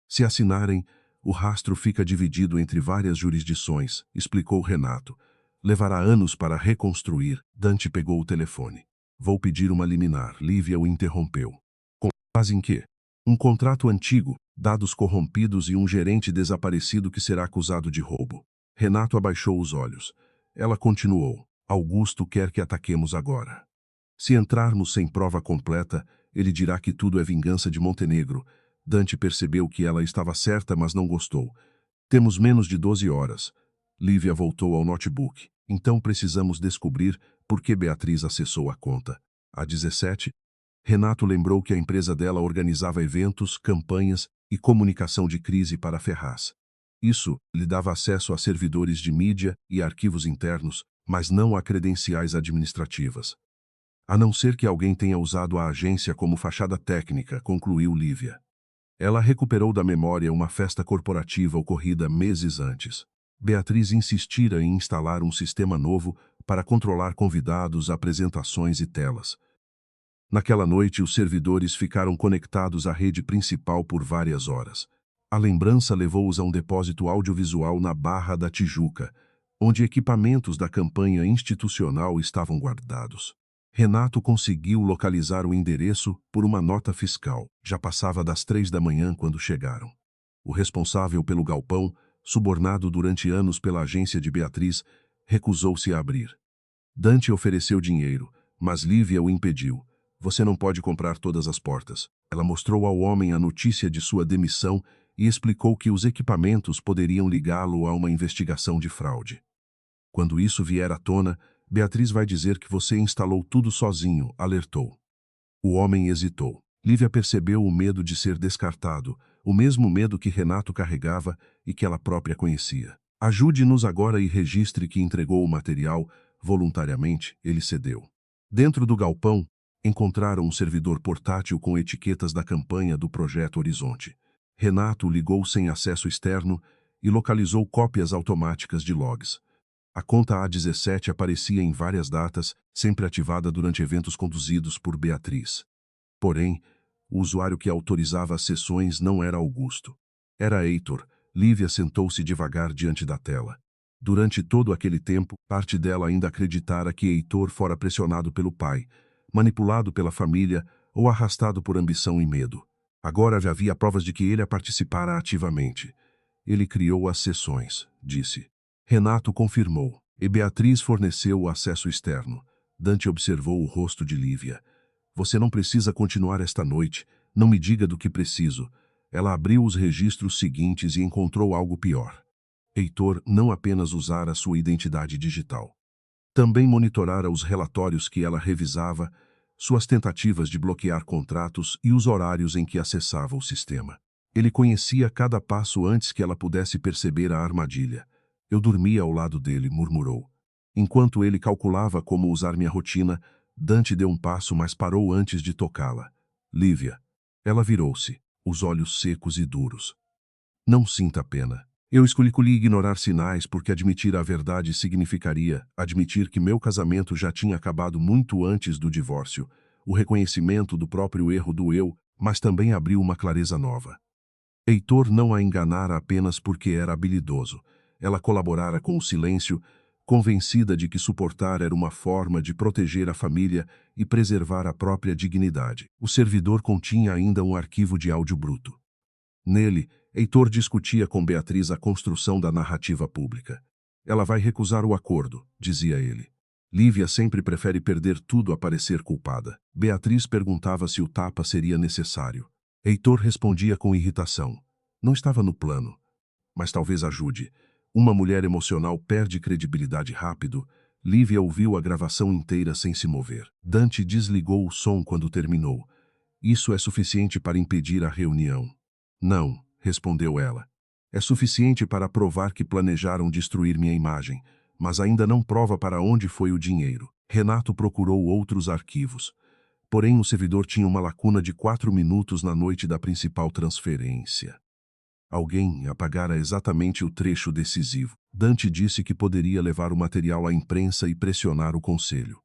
Se assinarem, o rastro fica dividido entre várias jurisdições, explicou Renato. Levará anos para reconstruir. Dante pegou o telefone. Vou pedir uma liminar. Lívia o interrompeu. Com base em quê? Um contrato antigo. dados corrompidos e um gerente desaparecido que será acusado de roubo. Renato abaixou os olhos. Ela continuou. Augusto quer que ataquemos agora. Se entrarmos sem prova completa, ele dirá que tudo é vingança de Montenegro. Dante percebeu que ela estava certa, mas não gostou. Temos menos de 12 horas. Lívia voltou ao notebook. Então precisamos descobrir por que Beatriz acessou a conta. Às 17, Renato lembrou que a empresa dela organizava eventos, campanhas e comunicação de crise para a Ferraz. Isso lhe dava acesso a servidores de mídia e arquivos internos, mas não a credenciais administrativas. A não ser que alguém tenha usado a agência como fachada técnica, concluiu Lívia. Ela recuperou da memória uma festa corporativa ocorrida meses antes. Beatriz insistira em instalar um sistema novo para controlar convidados, apresentações e telas. Naquela noite, os servidores ficaram conectados à rede principal por várias horas. A lembrança levou-os a um depósito audiovisual na Barra da Tijuca, onde equipamentos da campanha institucional estavam guardados. Renato conseguiu localizar o endereço por uma nota fiscal. Já passava das 3 da manhã quando chegaram. O responsável pelo galpão, subornado durante anos pela agência de Beatriz, recusou-se a abrir. Dante ofereceu dinheiro, mas Lívia o impediu. Você não pode comprar todas as portas. Ela mostrou ao homem a notícia de sua demissão e explicou que os equipamentos poderiam ligá-lo a uma investigação de fraude. Quando isso vier à tona, Beatriz vai dizer que você instalou tudo sozinho, alertou. O homem hesitou. Lívia percebeu o medo de ser descartado, o mesmo medo que Renato carregava e que ela própria conhecia. Ajude-nos agora e registre que entregou o material. Voluntariamente, ele cedeu. Dentro do galpão, encontraram um servidor portátil com etiquetas da campanha do Projeto Horizonte. Renato ligou sem acesso externo e localizou cópias automáticas de logs. A conta A17 aparecia em várias datas, sempre ativada durante eventos conduzidos por Beatriz. Porém, o usuário que autorizava as sessões não era Augusto. Era Heitor. Lívia sentou-se devagar diante da tela. Durante todo aquele tempo, parte dela ainda acreditara que Heitor fora pressionado pelo pai, manipulado pela família ou arrastado por ambição e medo. Agora já havia provas de que ele a participara ativamente. Ele criou as sessões, disse. Renato confirmou, e Beatriz forneceu o acesso externo. Dante observou o rosto de Lívia. Você não precisa continuar esta noite. Não me diga do que preciso. Ela abriu os registros seguintes e encontrou algo pior. Heitor não apenas usara sua identidade digital. Também monitorara os relatórios que ela revisava, suas tentativas de bloquear contratos e os horários em que acessava o sistema. Ele conhecia cada passo antes que ela pudesse perceber a armadilha. Eu dormia ao lado dele, murmurou. Enquanto ele calculava como usar minha rotina, Dante deu um passo, mas parou antes de tocá-la. Lívia. Ela virou-se, os olhos secos e duros. Não sinta pena. Eu escolhi ignorar sinais porque admitir a verdade significaria admitir que meu casamento já tinha acabado muito antes do divórcio. O reconhecimento do próprio erro doeu, mas também abriu uma clareza nova. Heitor não a enganara apenas porque era habilidoso. Ela colaborara com o silêncio, convencida de que suportar era uma forma de proteger a família e preservar a própria dignidade. O servidor continha ainda um arquivo de áudio bruto. Nele, Heitor discutia com Beatriz a construção da narrativa pública. Ela vai recusar o acordo, dizia ele. Lívia sempre prefere perder tudo a parecer culpada. Beatriz perguntava se o tapa seria necessário. Heitor respondia com irritação. Não estava no plano. Mas talvez ajude. Uma mulher emocional perde credibilidade rápido. Lívia ouviu a gravação inteira sem se mover. Dante desligou o som quando terminou. Isso é suficiente para impedir a reunião. Não, respondeu ela. É suficiente para provar que planejaram destruir minha imagem, mas ainda não prova para onde foi o dinheiro. Renato procurou outros arquivos. Porém, o servidor tinha uma lacuna de 4 minutos na noite da principal transferência. Alguém apagara exatamente o trecho decisivo. Dante disse que poderia levar o material à imprensa e pressionar o conselho.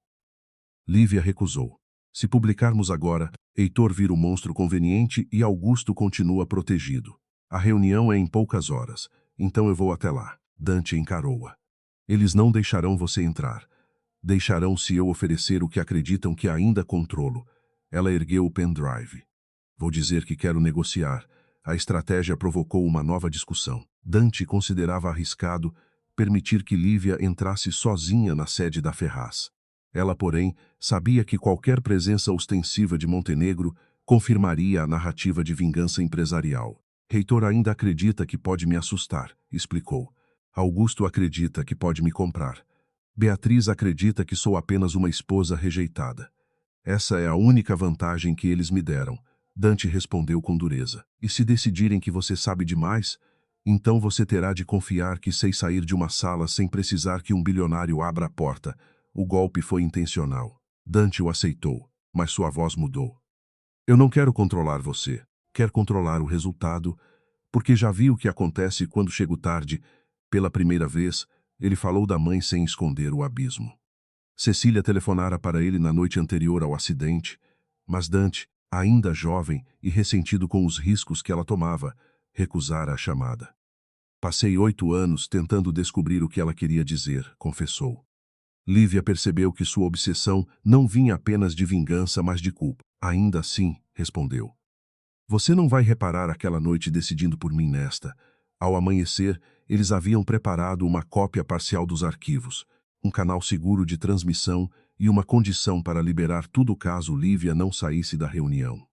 Lívia recusou. Se publicarmos agora, Heitor vira o monstro conveniente e Augusto continua protegido. A reunião é em poucas horas, então eu vou até lá. Dante encarou-a. Eles não deixarão você entrar. Deixarão se eu oferecer o que acreditam que ainda controlo. Ela ergueu o pendrive. Vou dizer que quero negociar, a estratégia provocou uma nova discussão. Dante considerava arriscado permitir que Lívia entrasse sozinha na sede da Ferraz. Ela, porém, sabia que qualquer presença ostensiva de Montenegro confirmaria a narrativa de vingança empresarial. Heitor ainda acredita que pode me assustar, explicou. Augusto acredita que pode me comprar. Beatriz acredita que sou apenas uma esposa rejeitada. Essa é a única vantagem que eles me deram. Dante respondeu com dureza. E se decidirem que você sabe demais, então você terá de confiar que sei sair de uma sala sem precisar que um bilionário abra a porta. O golpe foi intencional. Dante o aceitou, mas sua voz mudou. Eu não quero controlar você. Quero controlar o resultado, porque já vi o que acontece quando chego tarde. Pela primeira vez, ele falou da mãe sem esconder o abismo. Cecília telefonara para ele na noite anterior ao acidente, mas Dante, ainda jovem e ressentido com os riscos que ela tomava, recusara a chamada. Passei 8 anos tentando descobrir o que ela queria dizer, confessou. Lívia percebeu que sua obsessão não vinha apenas de vingança, mas de culpa. Ainda assim, respondeu. Você não vai reparar aquela noite decidindo por mim nesta. Ao amanhecer, eles haviam preparado uma cópia parcial dos arquivos, um canal seguro de transmissão e uma condição para liberar tudo caso Lívia não saísse da reunião.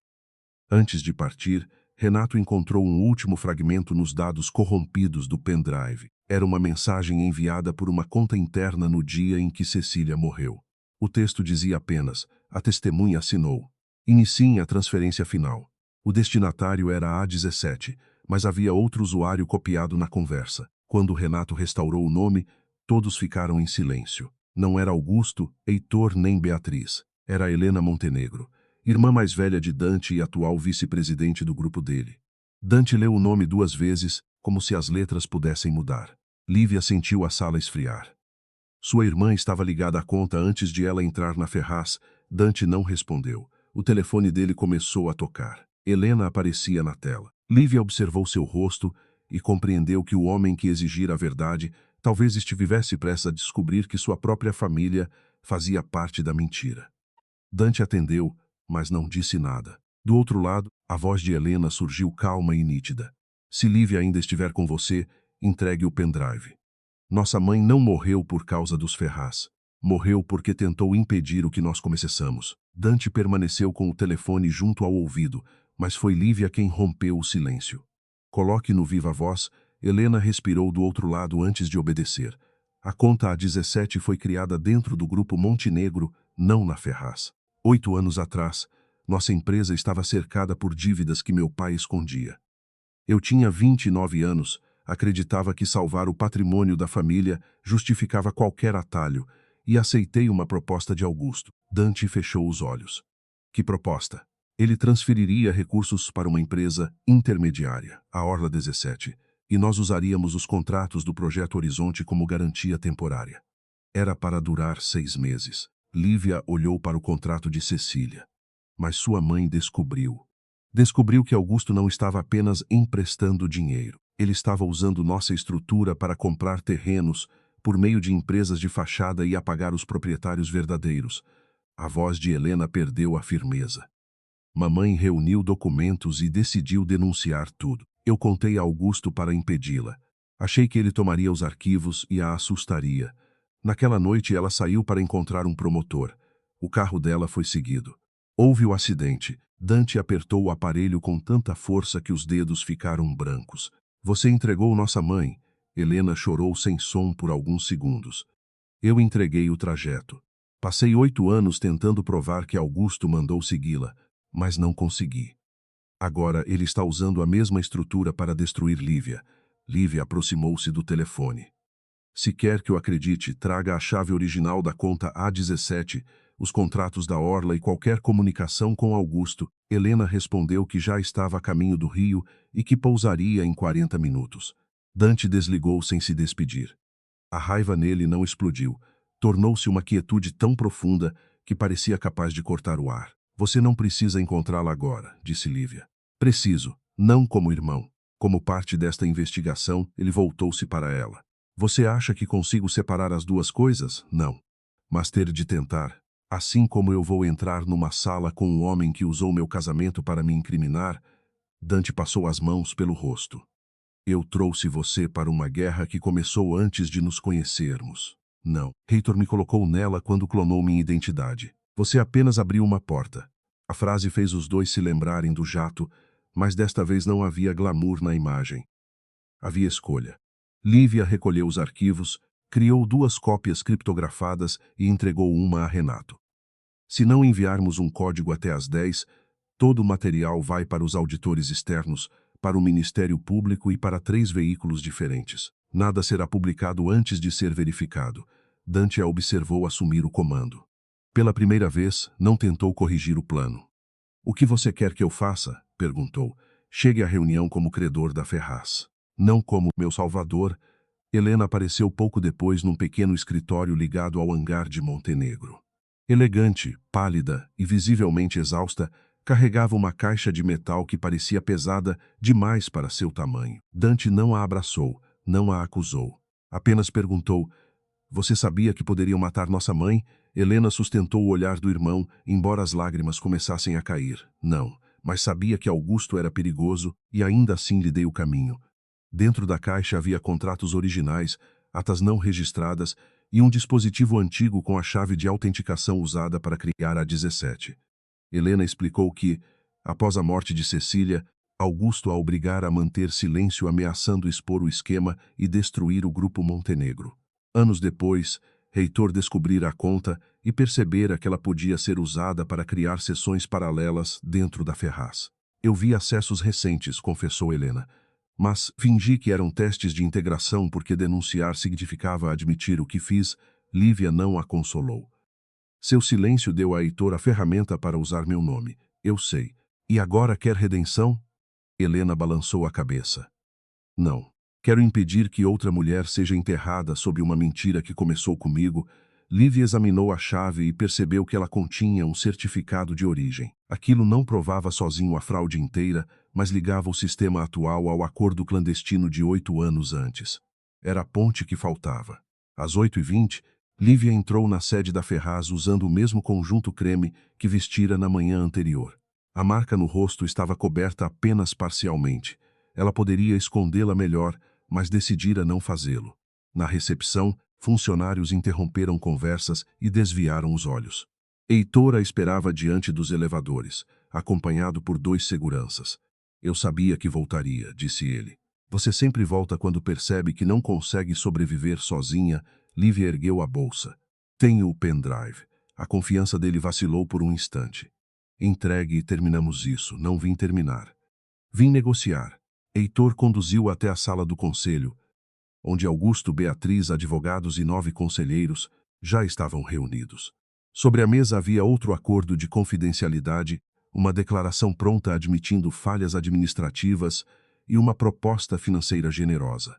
Antes de partir, Renato encontrou um último fragmento nos dados corrompidos do pendrive. Era uma mensagem enviada por uma conta interna no dia em que Cecília morreu. O texto dizia apenas: a testemunha assinou. Iniciem a transferência final. O destinatário era a 17, mas havia outro usuário copiado na conversa. Quando Renato restaurou o nome, todos ficaram em silêncio. Não era Augusto, Heitor nem Beatriz. Era Helena Montenegro, irmã mais velha de Dante e atual vice-presidente do grupo dele. Dante leu o nome 2 vezes, como se as letras pudessem mudar. Lívia sentiu a sala esfriar. Sua irmã estava ligada à conta antes de ela entrar na Ferraz. Dante não respondeu. O telefone dele começou a tocar. Helena aparecia na tela. Lívia observou seu rosto e compreendeu que o homem que exigira a verdade talvez estivesse prestes a descobrir que sua própria família fazia parte da mentira. Dante atendeu, mas não disse nada. Do outro lado, a voz de Helena surgiu calma e nítida. Se Lívia ainda estiver com você, entregue o pendrive. Nossa mãe não morreu por causa dos Ferraz. Morreu porque tentou impedir o que nós começamos. Dante permaneceu com o telefone junto ao ouvido, mas foi Lívia quem rompeu o silêncio. Coloque no viva voz. Helena respirou do outro lado antes de obedecer. A conta A17 foi criada dentro do grupo Montenegro, não na Ferraz. 8 anos atrás, nossa empresa estava cercada por dívidas que meu pai escondia. Eu tinha 29 anos, acreditava que salvar o patrimônio da família justificava qualquer atalho e aceitei uma proposta de Augusto. Dante fechou os olhos. Que proposta? Ele transferiria recursos para uma empresa intermediária, a Orla 17, e nós usaríamos os contratos do Projeto Horizonte como garantia temporária. Era para durar 6 meses. Lívia olhou para o contrato de Cecília. Mas sua mãe descobriu. Descobriu que Augusto não estava apenas emprestando dinheiro. Ele estava usando nossa estrutura para comprar terrenos por meio de empresas de fachada e apagar os proprietários verdadeiros. A voz de Helena perdeu a firmeza. Mamãe reuniu documentos e decidiu denunciar tudo. Eu contei a Augusto para impedi-la. Achei que ele tomaria os arquivos e a assustaria. Naquela noite ela saiu para encontrar um promotor. O carro dela foi seguido. Houve o acidente. Dante apertou o aparelho com tanta força que os dedos ficaram brancos. Você entregou nossa mãe. Helena chorou sem som por alguns segundos. Eu entreguei o trajeto. Passei 8 anos tentando provar que Augusto mandou segui-la, mas não consegui. Agora ele está usando a mesma estrutura para destruir Lívia. Lívia aproximou-se do telefone. Se quer que eu acredite, traga a chave original da conta A17, os contratos da Orla e qualquer comunicação com Augusto. Helena respondeu que já estava a caminho do Rio e que pousaria em 40 minutos. Dante desligou sem se despedir. A raiva nele não explodiu. Tornou-se uma quietude tão profunda que parecia capaz de cortar o ar. Você não precisa encontrá-la agora, disse Lívia. Preciso, não como irmão. Como parte desta investigação, ele voltou-se para ela. Você acha que consigo separar as duas coisas? Não. Mas ter de tentar. Assim como eu vou entrar numa sala com um homem que usou meu casamento para me incriminar, Dante passou as mãos pelo rosto. Eu trouxe você para uma guerra que começou antes de nos conhecermos. Não. Heitor me colocou nela quando clonou minha identidade. Você apenas abriu uma porta. A frase fez os dois se lembrarem do jato, mas desta vez não havia glamour na imagem. Havia escolha. Lívia recolheu os arquivos, criou 2 cópias criptografadas e entregou uma a Renato. Se não enviarmos um código até às 10, todo o material vai para os auditores externos, para o Ministério Público e para 3 veículos diferentes. Nada será publicado antes de ser verificado. Dante a observou assumir o comando. Pela primeira vez, não tentou corrigir o plano. O que você quer que eu faça? Perguntou. Chegue à reunião como credor da Ferraz. Não como meu salvador. Helena apareceu pouco depois num pequeno escritório ligado ao hangar de Montenegro. Elegante, pálida e visivelmente exausta, carregava uma caixa de metal que parecia pesada demais para seu tamanho. Dante não a abraçou, não a acusou. Apenas perguntou: você sabia que poderiam matar nossa mãe? Helena sustentou o olhar do irmão, embora as lágrimas começassem a cair. Não, mas sabia que Augusto era perigoso e ainda assim lhe dei o caminho. Dentro da caixa havia contratos originais, atas não registradas e um dispositivo antigo com a chave de autenticação usada para criar a 17. Helena explicou que, após a morte de Cecília, Augusto a obrigara a manter silêncio, ameaçando expor o esquema e destruir o grupo Montenegro. Anos depois, Heitor descobrira a conta e percebera que ela podia ser usada para criar seções paralelas dentro da Ferraz. Eu vi acessos recentes, confessou Helena, mas fingi que eram testes de integração porque denunciar significava admitir o que fiz. Lívia não a consolou. Seu silêncio deu a Heitor a ferramenta para usar meu nome. Eu sei. E agora quer redenção? Helena balançou a cabeça. Não. Quero impedir que outra mulher seja enterrada sob uma mentira que começou comigo. Lívia examinou a chave e percebeu que ela continha um certificado de origem. Aquilo não provava sozinho a fraude inteira, mas ligava o sistema atual ao acordo clandestino de 8 anos antes. Era a ponte que faltava. Às 8h20, Lívia entrou na sede da Ferraz usando o mesmo conjunto creme que vestira na manhã anterior. A marca no rosto estava coberta apenas parcialmente. Ela poderia escondê-la melhor, mas decidira não fazê-lo. Na recepção, funcionários interromperam conversas e desviaram os olhos. Heitor a esperava diante dos elevadores, acompanhado por 2 seguranças. Eu sabia que voltaria, disse ele. Você sempre volta quando percebe que não consegue sobreviver sozinha. Lívia ergueu a bolsa. Tenho o pendrive. A confiança dele vacilou por um instante. Entregue e terminamos isso. Não vim terminar. Vim negociar. Heitor conduziu até a sala do conselho, onde Augusto, Beatriz, advogados e 9 conselheiros já estavam reunidos. Sobre a mesa havia outro acordo de confidencialidade, uma declaração pronta admitindo falhas administrativas e uma proposta financeira generosa.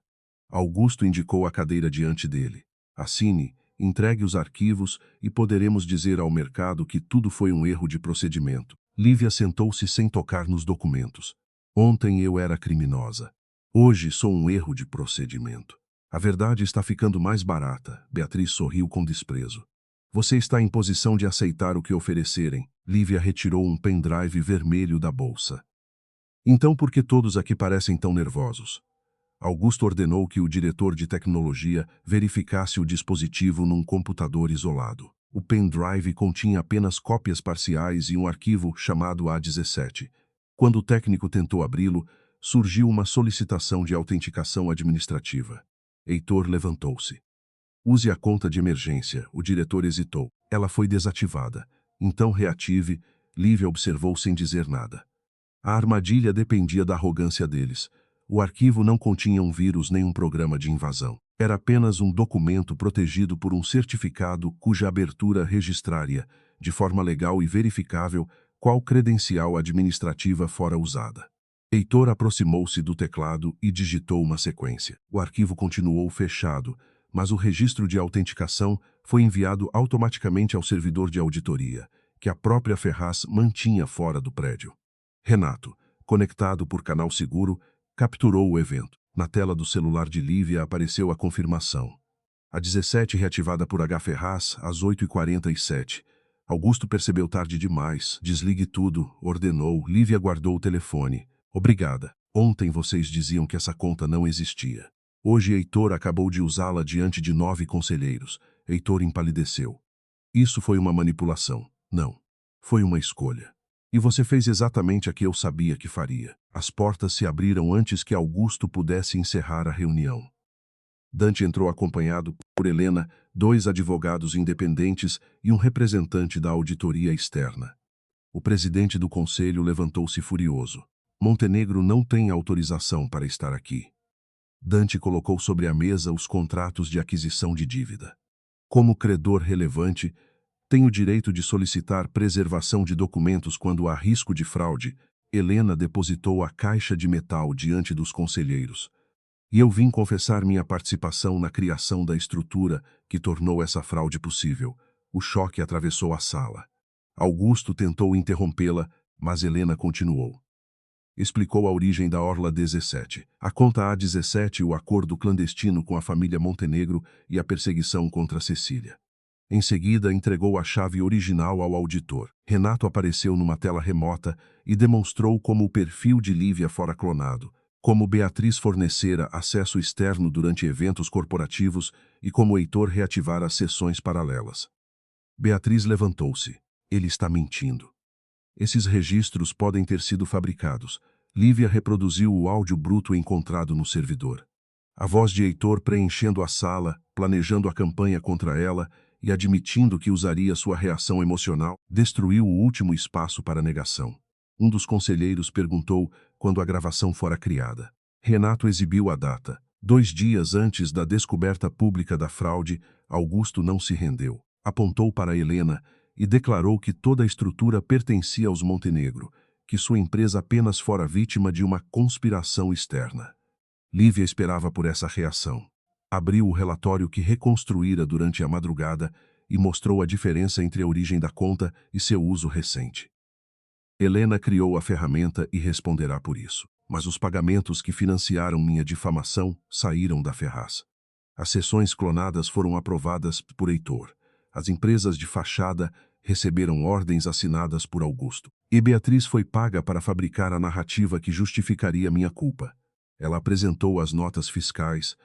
Augusto indicou a cadeira diante dele. Assine, entregue os arquivos e poderemos dizer ao mercado que tudo foi um erro de procedimento. Lívia sentou-se sem tocar nos documentos. Ontem eu era criminosa. Hoje sou um erro de procedimento. A verdade está ficando mais barata. Beatriz sorriu com desprezo. Você está em posição de aceitar o que oferecerem. Lívia retirou um pendrive vermelho da bolsa. Então por que todos aqui parecem tão nervosos? Augusto ordenou que o diretor de tecnologia verificasse o dispositivo num computador isolado. O pendrive continha apenas cópias parciais e um arquivo chamado A17. Quando o técnico tentou abri-lo, surgiu uma solicitação de autenticação administrativa. Heitor levantou-se. Use a conta de emergência. O diretor hesitou. Ela foi desativada. Então reative. Lívia observou sem dizer nada. A armadilha dependia da arrogância deles. O arquivo não continha um vírus nem um programa de invasão. Era apenas um documento protegido por um certificado cuja abertura registraria, de forma legal e verificável, qual credencial administrativa fora usada. Heitor aproximou-se do teclado e digitou uma sequência. O arquivo continuou fechado, mas o registro de autenticação foi enviado automaticamente ao servidor de auditoria, que a própria Ferraz mantinha fora do prédio. Renato, conectado por canal seguro, capturou o evento. Na tela do celular de Lívia apareceu a confirmação. A 17 reativada por H. Ferraz, às 8h47. Augusto percebeu tarde demais. Desligue tudo, ordenou. Lívia guardou o telefone. Obrigada. Ontem vocês diziam que essa conta não existia. Hoje Heitor acabou de usá-la diante de 9 conselheiros. Heitor empalideceu. Isso foi uma manipulação. Não. Foi uma escolha. E você fez exatamente a que eu sabia que faria. As portas se abriram antes que Augusto pudesse encerrar a reunião. Dante entrou acompanhado por Helena, 2 advogados independentes e um representante da auditoria externa. O presidente do conselho levantou-se furioso. Montenegro não tem autorização para estar aqui. Dante colocou sobre a mesa os contratos de aquisição de dívida. Como credor relevante, tem o direito de solicitar preservação de documentos quando há risco de fraude. Helena depositou a caixa de metal diante dos conselheiros. E eu vim confessar minha participação na criação da estrutura que tornou essa fraude possível. O choque atravessou a sala. Augusto tentou interrompê-la, mas Helena continuou. Explicou a origem da Orla 17, a conta A17 e o acordo clandestino com a família Montenegro e a perseguição contra Cecília. Em seguida, entregou a chave original ao auditor. Renato apareceu numa tela remota e demonstrou como o perfil de Lívia fora clonado, como Beatriz fornecera acesso externo durante eventos corporativos e como Heitor reativara as sessões paralelas. Beatriz levantou-se. Ele está mentindo. Esses registros podem ter sido fabricados. Lívia reproduziu o áudio bruto encontrado no servidor. A voz de Heitor preenchendo a sala, planejando a campanha contra ela e admitindo que usaria sua reação emocional, destruiu o último espaço para negação. Um dos conselheiros perguntou quando a gravação fora criada. Renato exibiu a data. 2 dias antes da descoberta pública da fraude, Augusto não se rendeu. Apontou para Helena e declarou que toda a estrutura pertencia aos Montenegro, que sua empresa apenas fora vítima de uma conspiração externa. Lívia esperava por essa reação. Abriu o relatório que reconstruíra durante a madrugada e mostrou a diferença entre a origem da conta e seu uso recente. Helena criou a ferramenta e responderá por isso. Mas os pagamentos que financiaram minha difamação saíram da Ferraz. As sessões clonadas foram aprovadas por Heitor. As empresas de fachada receberam ordens assinadas por Augusto. E Beatriz foi paga para fabricar a narrativa que justificaria minha culpa. Ela apresentou as notas fiscais,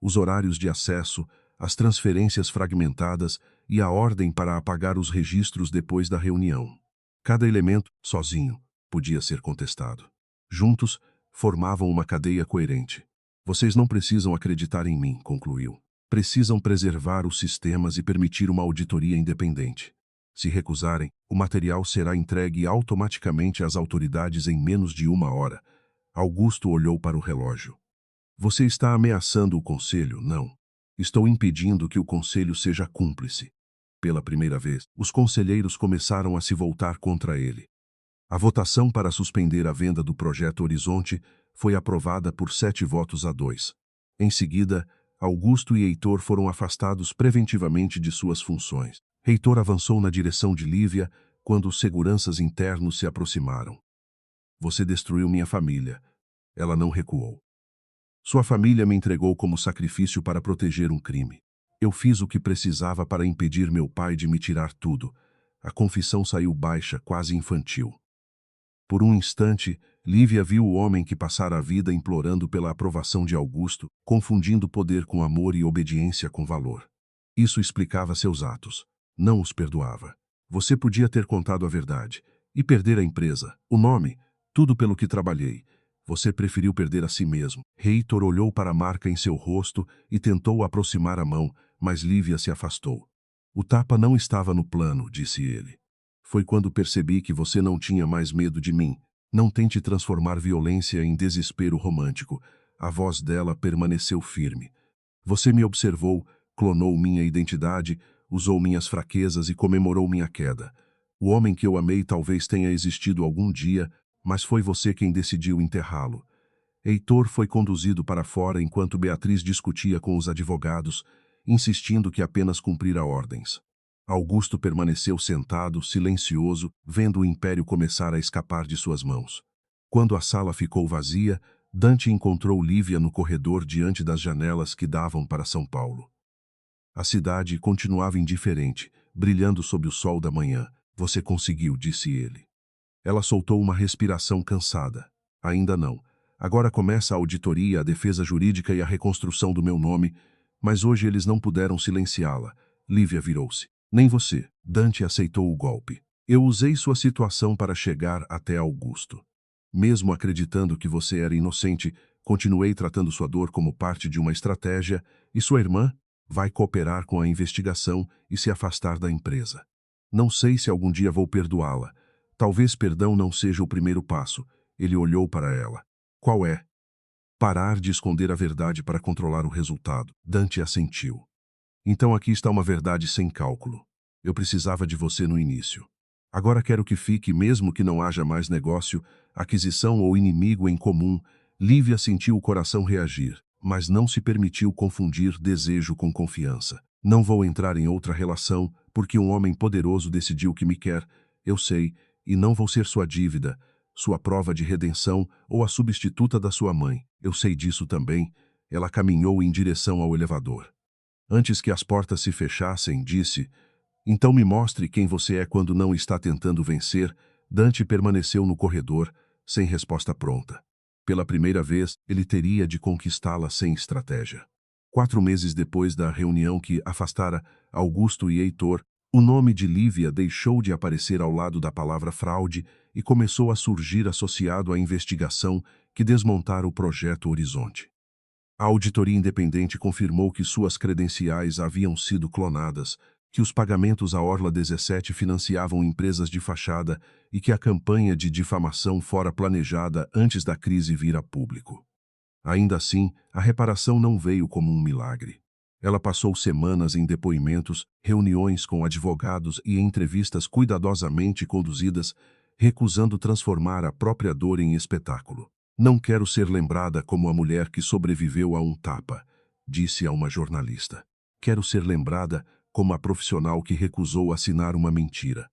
os horários de acesso, as transferências fragmentadas e a ordem para apagar os registros depois da reunião. Cada elemento, sozinho, podia ser contestado. Juntos, formavam uma cadeia coerente. Vocês não precisam acreditar em mim, concluiu. Precisam preservar os sistemas e permitir uma auditoria independente. Se recusarem, o material será entregue automaticamente às autoridades em menos de 1 hora. Augusto olhou para o relógio. Você está ameaçando o conselho? Não. Estou impedindo que o conselho seja cúmplice. Pela primeira vez, os conselheiros começaram a se voltar contra ele. A votação para suspender a venda do projeto Horizonte foi aprovada por 7 votos a 2. Em seguida, Augusto e Heitor foram afastados preventivamente de suas funções. Heitor avançou na direção de Lívia quando os seguranças internos se aproximaram. Você destruiu minha família. Ela não recuou. Sua família me entregou como sacrifício para proteger um crime. Eu fiz o que precisava para impedir meu pai de me tirar tudo. A confissão saiu baixa, quase infantil. Por um instante, Lívia viu o homem que passara a vida implorando pela aprovação de Augusto, confundindo poder com amor e obediência com valor. Isso explicava seus atos. Não os perdoava. Você podia ter contado a verdade e perder a empresa, o nome, tudo pelo que trabalhei. Você preferiu perder a si mesmo. Heitor olhou para a marca em seu rosto e tentou aproximar a mão, mas Lívia se afastou. O tapa não estava no plano, disse ele. Foi quando percebi que você não tinha mais medo de mim. Não tente transformar violência em desespero romântico. A voz dela permaneceu firme. Você me observou, clonou minha identidade, usou minhas fraquezas e comemorou minha queda. O homem que eu amei talvez tenha existido algum dia, mas foi você quem decidiu enterrá-lo. Heitor foi conduzido para fora enquanto Beatriz discutia com os advogados, insistindo que apenas cumprira ordens. Augusto permaneceu sentado, silencioso, vendo o império começar a escapar de suas mãos. Quando a sala ficou vazia, Dante encontrou Lívia no corredor diante das janelas que davam para São Paulo. A cidade continuava indiferente, brilhando sob o sol da manhã. Você conseguiu, disse ele. Ela soltou uma respiração cansada. Ainda não. Agora começa a auditoria, a defesa jurídica e a reconstrução do meu nome, mas hoje eles não puderam silenciá-la. Lívia virou-se. Nem você. Dante aceitou o golpe. Eu usei sua situação para chegar até Augusto. Mesmo acreditando que você era inocente, continuei tratando sua dor como parte de uma estratégia, e sua irmã vai cooperar com a investigação e se afastar da empresa. Não sei se algum dia vou perdoá-la. Talvez perdão não seja o primeiro passo. Ele olhou para ela. Qual é? Parar de esconder a verdade para controlar o resultado. Dante assentiu. Então aqui está uma verdade sem cálculo. Eu precisava de você no início. Agora quero que fique, mesmo que não haja mais negócio, aquisição ou inimigo em comum. Lívia sentiu o coração reagir, mas não se permitiu confundir desejo com confiança. Não vou entrar em outra relação, porque um homem poderoso decidiu que me quer, eu sei, e não vou ser sua dívida, sua prova de redenção ou a substituta da sua mãe. Eu sei disso também. Ela caminhou em direção ao elevador. Antes que as portas se fechassem, disse: então me mostre quem você é quando não está tentando vencer. Dante permaneceu no corredor, sem resposta pronta. Pela primeira vez, ele teria de conquistá-la sem estratégia. 4 meses depois da reunião que afastara Augusto e Heitor, o nome de Lívia deixou de aparecer ao lado da palavra fraude e começou a surgir associado à investigação que desmontara o projeto Horizonte. A auditoria independente confirmou que suas credenciais haviam sido clonadas, que os pagamentos à Orla 17 financiavam empresas de fachada e que a campanha de difamação fora planejada antes da crise vir a público. Ainda assim, a reparação não veio como um milagre. Ela passou semanas em depoimentos, reuniões com advogados e entrevistas cuidadosamente conduzidas, recusando transformar a própria dor em espetáculo. Não quero ser lembrada como a mulher que sobreviveu a um tapa, disse a uma jornalista. Quero ser lembrada como a profissional que recusou assinar uma mentira.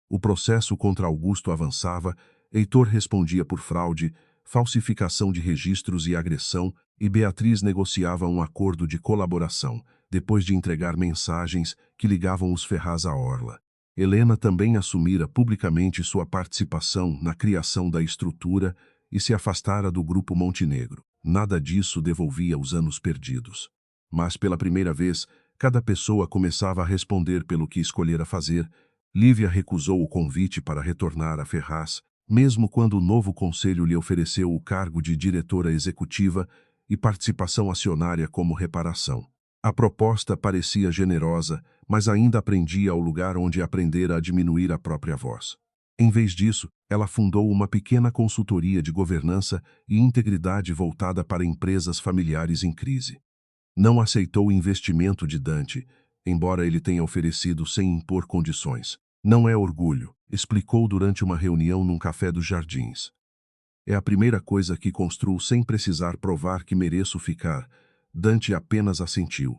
O processo contra Augusto avançava, Heitor respondia por fraude, falsificação de registros e agressão, e Beatriz negociava um acordo de colaboração, depois de entregar mensagens que ligavam os Ferraz à Orla. Helena também assumira publicamente sua participação na criação da estrutura e se afastara do Grupo Montenegro. Nada disso devolvia os anos perdidos. Mas, pela primeira vez, cada pessoa começava a responder pelo que escolhera fazer. Lívia recusou o convite para retornar a Ferraz, mesmo quando o novo conselho lhe ofereceu o cargo de diretora executiva e participação acionária como reparação. A proposta parecia generosa, mas ainda aprendia ao lugar onde aprendera a diminuir a própria voz. Em vez disso, ela fundou uma pequena consultoria de governança e integridade voltada para empresas familiares em crise. Não aceitou o investimento de Dante, embora ele tenha oferecido sem impor condições. Não é orgulho, explicou durante uma reunião num café dos Jardins. É a primeira coisa que construo sem precisar provar que mereço ficar. Dante apenas assentiu.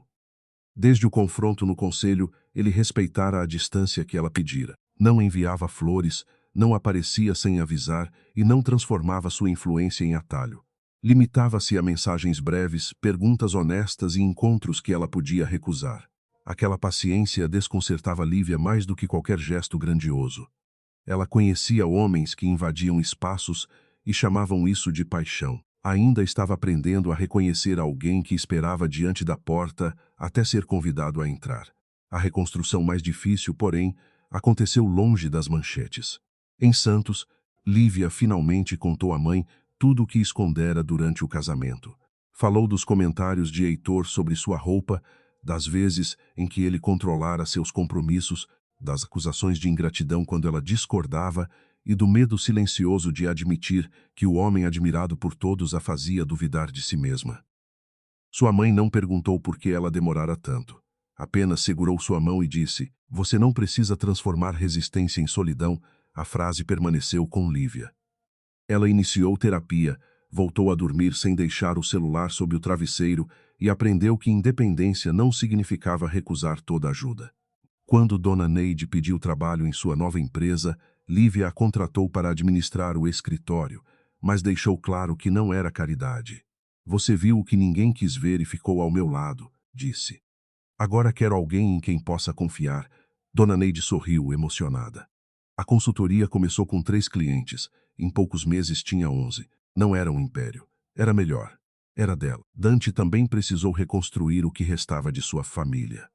Desde o confronto no conselho, ele respeitara a distância que ela pedira. Não enviava flores, não aparecia sem avisar e não transformava sua influência em atalho. Limitava-se a mensagens breves, perguntas honestas e encontros que ela podia recusar. Aquela paciência desconcertava Lívia mais do que qualquer gesto grandioso. Ela conhecia homens que invadiam espaços e chamavam isso de paixão. Ainda estava aprendendo a reconhecer alguém que esperava diante da porta até ser convidado a entrar. A reconstrução mais difícil, porém, aconteceu longe das manchetes. Em Santos, Lívia finalmente contou à mãe tudo o que escondera durante o casamento. Falou dos comentários de Heitor sobre sua roupa, das vezes em que ele controlara seus compromissos, das acusações de ingratidão quando ela discordava e do medo silencioso de admitir que o homem admirado por todos a fazia duvidar de si mesma. Sua mãe não perguntou por que ela demorara tanto. Apenas segurou sua mão e disse: "Você não precisa transformar resistência em solidão." A frase permaneceu com Lívia. Ela iniciou terapia, voltou a dormir sem deixar o celular sob o travesseiro e aprendeu que independência não significava recusar toda ajuda. Quando Dona Neide pediu trabalho em sua nova empresa, Lívia a contratou para administrar o escritório, mas deixou claro que não era caridade. "Você viu o que ninguém quis ver e ficou ao meu lado", disse. "Agora quero alguém em quem possa confiar." Dona Neide sorriu, emocionada. A consultoria começou com 3 clientes. Em poucos meses tinha 11. Não era um império. Era melhor. Era dela. Dante também precisou reconstruir o que restava de sua família.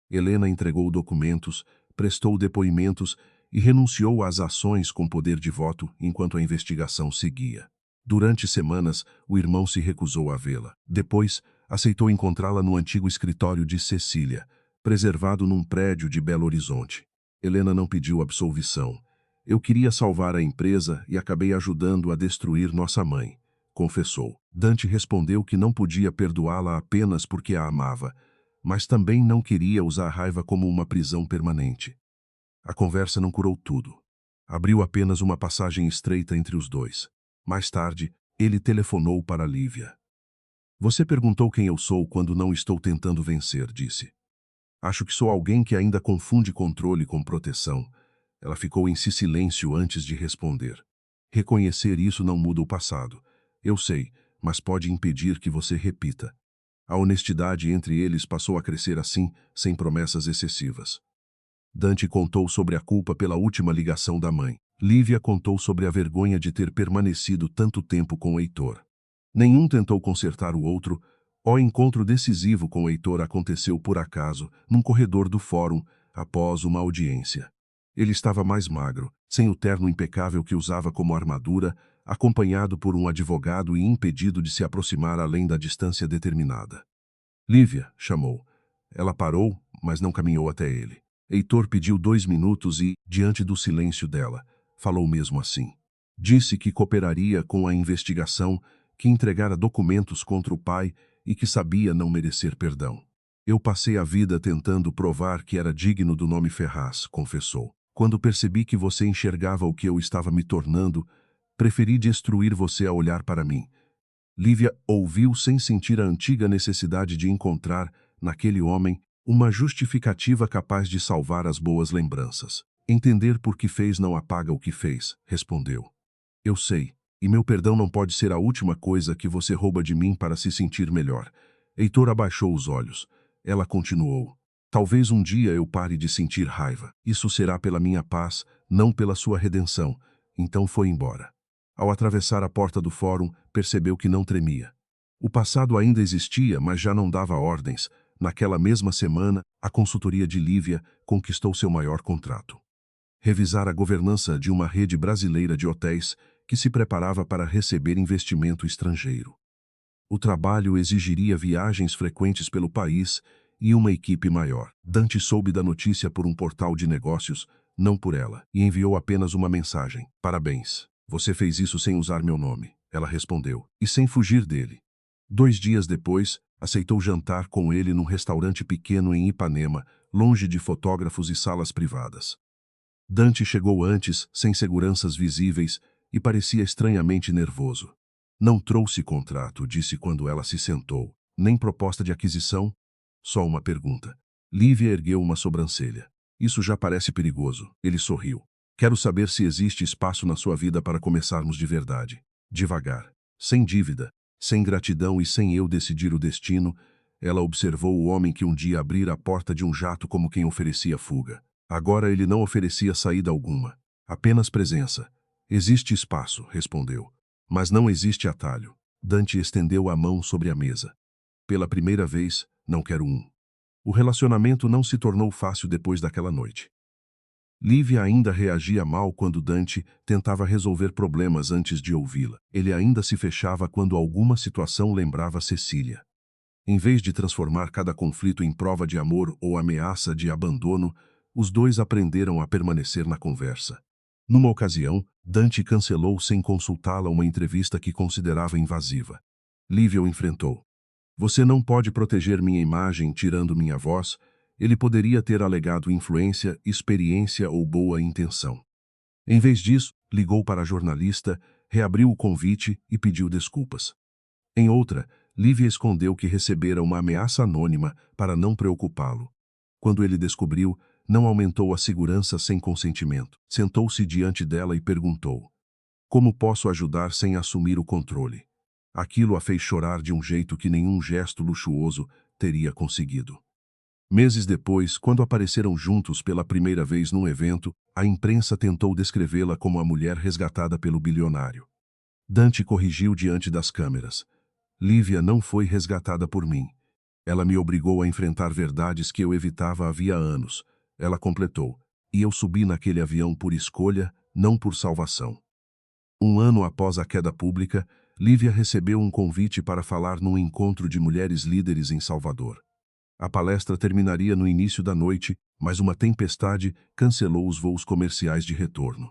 Helena entregou documentos, prestou depoimentos e renunciou às ações com poder de voto enquanto a investigação seguia. Durante semanas, o irmão se recusou a vê-la. Depois, aceitou encontrá-la no antigo escritório de Cecília, preservado num prédio de Belo Horizonte. Helena não pediu absolvição. Eu queria salvar a empresa e acabei ajudando a destruir nossa mãe, confessou. Dante respondeu que não podia perdoá-la apenas porque a amava, mas também não queria usar a raiva como uma prisão permanente. A conversa não curou tudo. Abriu apenas uma passagem estreita entre os dois. Mais tarde, ele telefonou para Lívia. Você perguntou quem eu sou quando não estou tentando vencer, disse. Acho que sou alguém que ainda confunde controle com proteção. Ela ficou em silêncio antes de responder. Reconhecer isso não muda o passado. Eu sei, mas pode impedir que você repita. A honestidade entre eles passou a crescer assim, sem promessas excessivas. Dante contou sobre a culpa pela última ligação da mãe. Lívia contou sobre a vergonha de ter permanecido tanto tempo com Heitor. Nenhum tentou consertar o outro. O encontro decisivo com Heitor aconteceu por acaso, num corredor do fórum, após uma audiência. Ele estava mais magro, sem o terno impecável que usava como armadura, acompanhado por um advogado e impedido de se aproximar além da distância determinada. Lívia, chamou. Ela parou, mas não caminhou até ele. Heitor pediu 2 minutos e, diante do silêncio dela, falou mesmo assim. Disse que cooperaria com a investigação, que entregara documentos contra o pai e que sabia não merecer perdão. Eu passei a vida tentando provar que era digno do nome Ferraz, confessou. Quando percebi que você enxergava o que eu estava me tornando, preferi destruir você a olhar para mim. Lívia ouviu sem sentir a antiga necessidade de encontrar, naquele homem, uma justificativa capaz de salvar as boas lembranças. Entender por que fez não apaga o que fez, respondeu. Eu sei, e meu perdão não pode ser a última coisa que você rouba de mim para se sentir melhor. Heitor abaixou os olhos. Ela continuou. Talvez um dia eu pare de sentir raiva. Isso será pela minha paz, não pela sua redenção. Então foi embora. Ao atravessar a porta do fórum, percebeu que não tremia. O passado ainda existia, mas já não dava ordens. Naquela mesma semana, a consultoria de Lívia conquistou seu maior contrato. Revisar a governança de uma rede brasileira de hotéis que se preparava para receber investimento estrangeiro. O trabalho exigiria viagens frequentes pelo país e uma equipe maior. Dante soube da notícia por um portal de negócios, não por ela, e enviou apenas uma mensagem. Parabéns. Você fez isso sem usar meu nome, ela respondeu, e sem fugir dele. 2 dias depois, aceitou jantar com ele num restaurante pequeno em Ipanema, longe de fotógrafos e salas privadas. Dante chegou antes, sem seguranças visíveis, e parecia estranhamente nervoso. Não trouxe contrato, disse quando ela se sentou. Nem proposta de aquisição? Só uma pergunta. Lívia ergueu uma sobrancelha. Isso já parece perigoso. Ele sorriu. Quero saber se existe espaço na sua vida para começarmos de verdade. Devagar. Sem dívida. Sem gratidão e sem eu decidir o destino, ela observou o homem que um dia abrira a porta de um jato como quem oferecia fuga. Agora ele não oferecia saída alguma. Apenas presença. Existe espaço, respondeu. Mas não existe atalho. Dante estendeu a mão sobre a mesa. Pela primeira vez, não quero um. O relacionamento não se tornou fácil depois daquela noite. Lívia ainda reagia mal quando Dante tentava resolver problemas antes de ouvi-la. Ele ainda se fechava quando alguma situação lembrava Cecília. Em vez de transformar cada conflito em prova de amor ou ameaça de abandono, os dois aprenderam a permanecer na conversa. Numa ocasião, Dante cancelou sem consultá-la uma entrevista que considerava invasiva. Lívia o enfrentou. Você não pode proteger minha imagem tirando minha voz. Ele poderia ter alegado influência, experiência ou boa intenção. Em vez disso, ligou para a jornalista, reabriu o convite e pediu desculpas. Em outra, Lívia escondeu que recebera uma ameaça anônima para não preocupá-lo. Quando ele descobriu, não aumentou a segurança sem consentimento. Sentou-se diante dela e perguntou: como posso ajudar sem assumir o controle? Aquilo a fez chorar de um jeito que nenhum gesto luxuoso teria conseguido. Meses depois, quando apareceram juntos pela primeira vez num evento, a imprensa tentou descrevê-la como a mulher resgatada pelo bilionário. Dante corrigiu diante das câmeras. Lívia não foi resgatada por mim. Ela me obrigou a enfrentar verdades que eu evitava havia anos. Ela completou. E eu subi naquele avião por escolha, não por salvação. Um ano após a queda pública, Lívia recebeu um convite para falar num encontro de mulheres líderes em Salvador. A palestra terminaria no início da noite, mas uma tempestade cancelou os voos comerciais de retorno.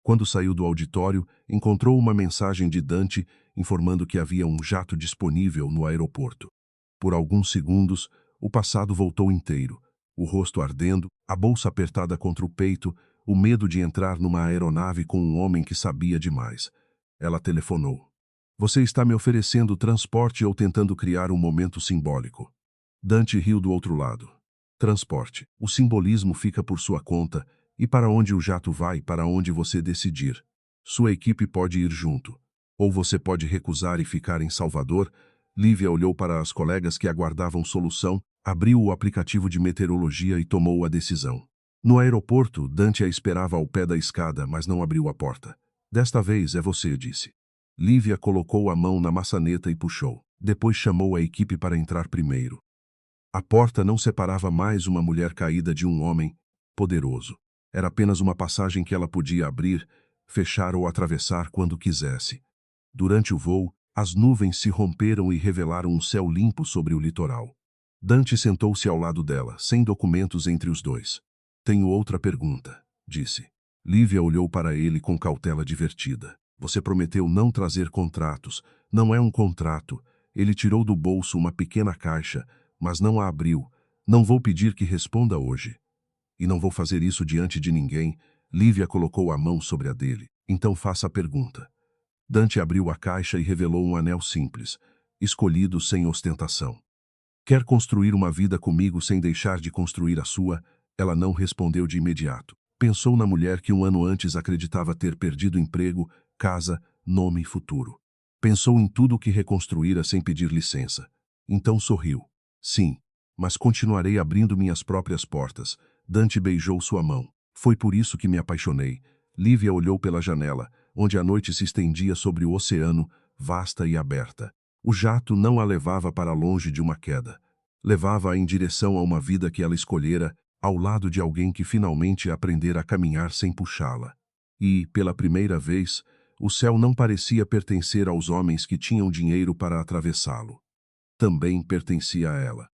Quando saiu do auditório, encontrou uma mensagem de Dante informando que havia um jato disponível no aeroporto. Por alguns segundos, o passado voltou inteiro, o rosto ardendo, a bolsa apertada contra o peito, o medo de entrar numa aeronave com um homem que sabia demais. Ela telefonou. Você está me oferecendo transporte ou tentando criar um momento simbólico? Dante riu do outro lado. Transporte. O simbolismo fica por sua conta, e para onde o jato vai, para onde você decidir. Sua equipe pode ir junto. Ou você pode recusar e ficar em Salvador. Lívia olhou para as colegas que aguardavam solução, abriu o aplicativo de meteorologia e tomou a decisão. No aeroporto, Dante a esperava ao pé da escada, mas não abriu a porta. Desta vez é você, disse. Lívia colocou a mão na maçaneta e puxou. Depois chamou a equipe para entrar primeiro. A porta não separava mais uma mulher caída de um homem poderoso. Era apenas uma passagem que ela podia abrir, fechar ou atravessar quando quisesse. Durante o voo, as nuvens se romperam e revelaram um céu limpo sobre o litoral. Dante sentou-se ao lado dela, sem documentos entre os dois. Tenho outra pergunta, disse. Lívia olhou para ele com cautela divertida. Você prometeu não trazer contratos. Não é um contrato. Ele tirou do bolso uma pequena caixa, mas não a abriu. Não vou pedir que responda hoje. E não vou fazer isso diante de ninguém. Lívia colocou a mão sobre a dele. Então faça a pergunta. Dante abriu a caixa e revelou um anel simples, escolhido sem ostentação. Quer construir uma vida comigo sem deixar de construir a sua? Ela não respondeu de imediato. Pensou na mulher que um ano antes acreditava ter perdido emprego, casa, nome e futuro. Pensou em tudo o que reconstruíra sem pedir licença. Então sorriu. Sim, mas continuarei abrindo minhas próprias portas. Dante beijou sua mão. Foi por isso que me apaixonei. Lívia olhou pela janela, onde a noite se estendia sobre o oceano, vasta e aberta. O jato não a levava para longe de uma queda. Levava-a em direção a uma vida que ela escolhera, ao lado de alguém que finalmente aprendera a caminhar sem puxá-la. E, pela primeira vez, o céu não parecia pertencer aos homens que tinham dinheiro para atravessá-lo. Também pertencia a ela.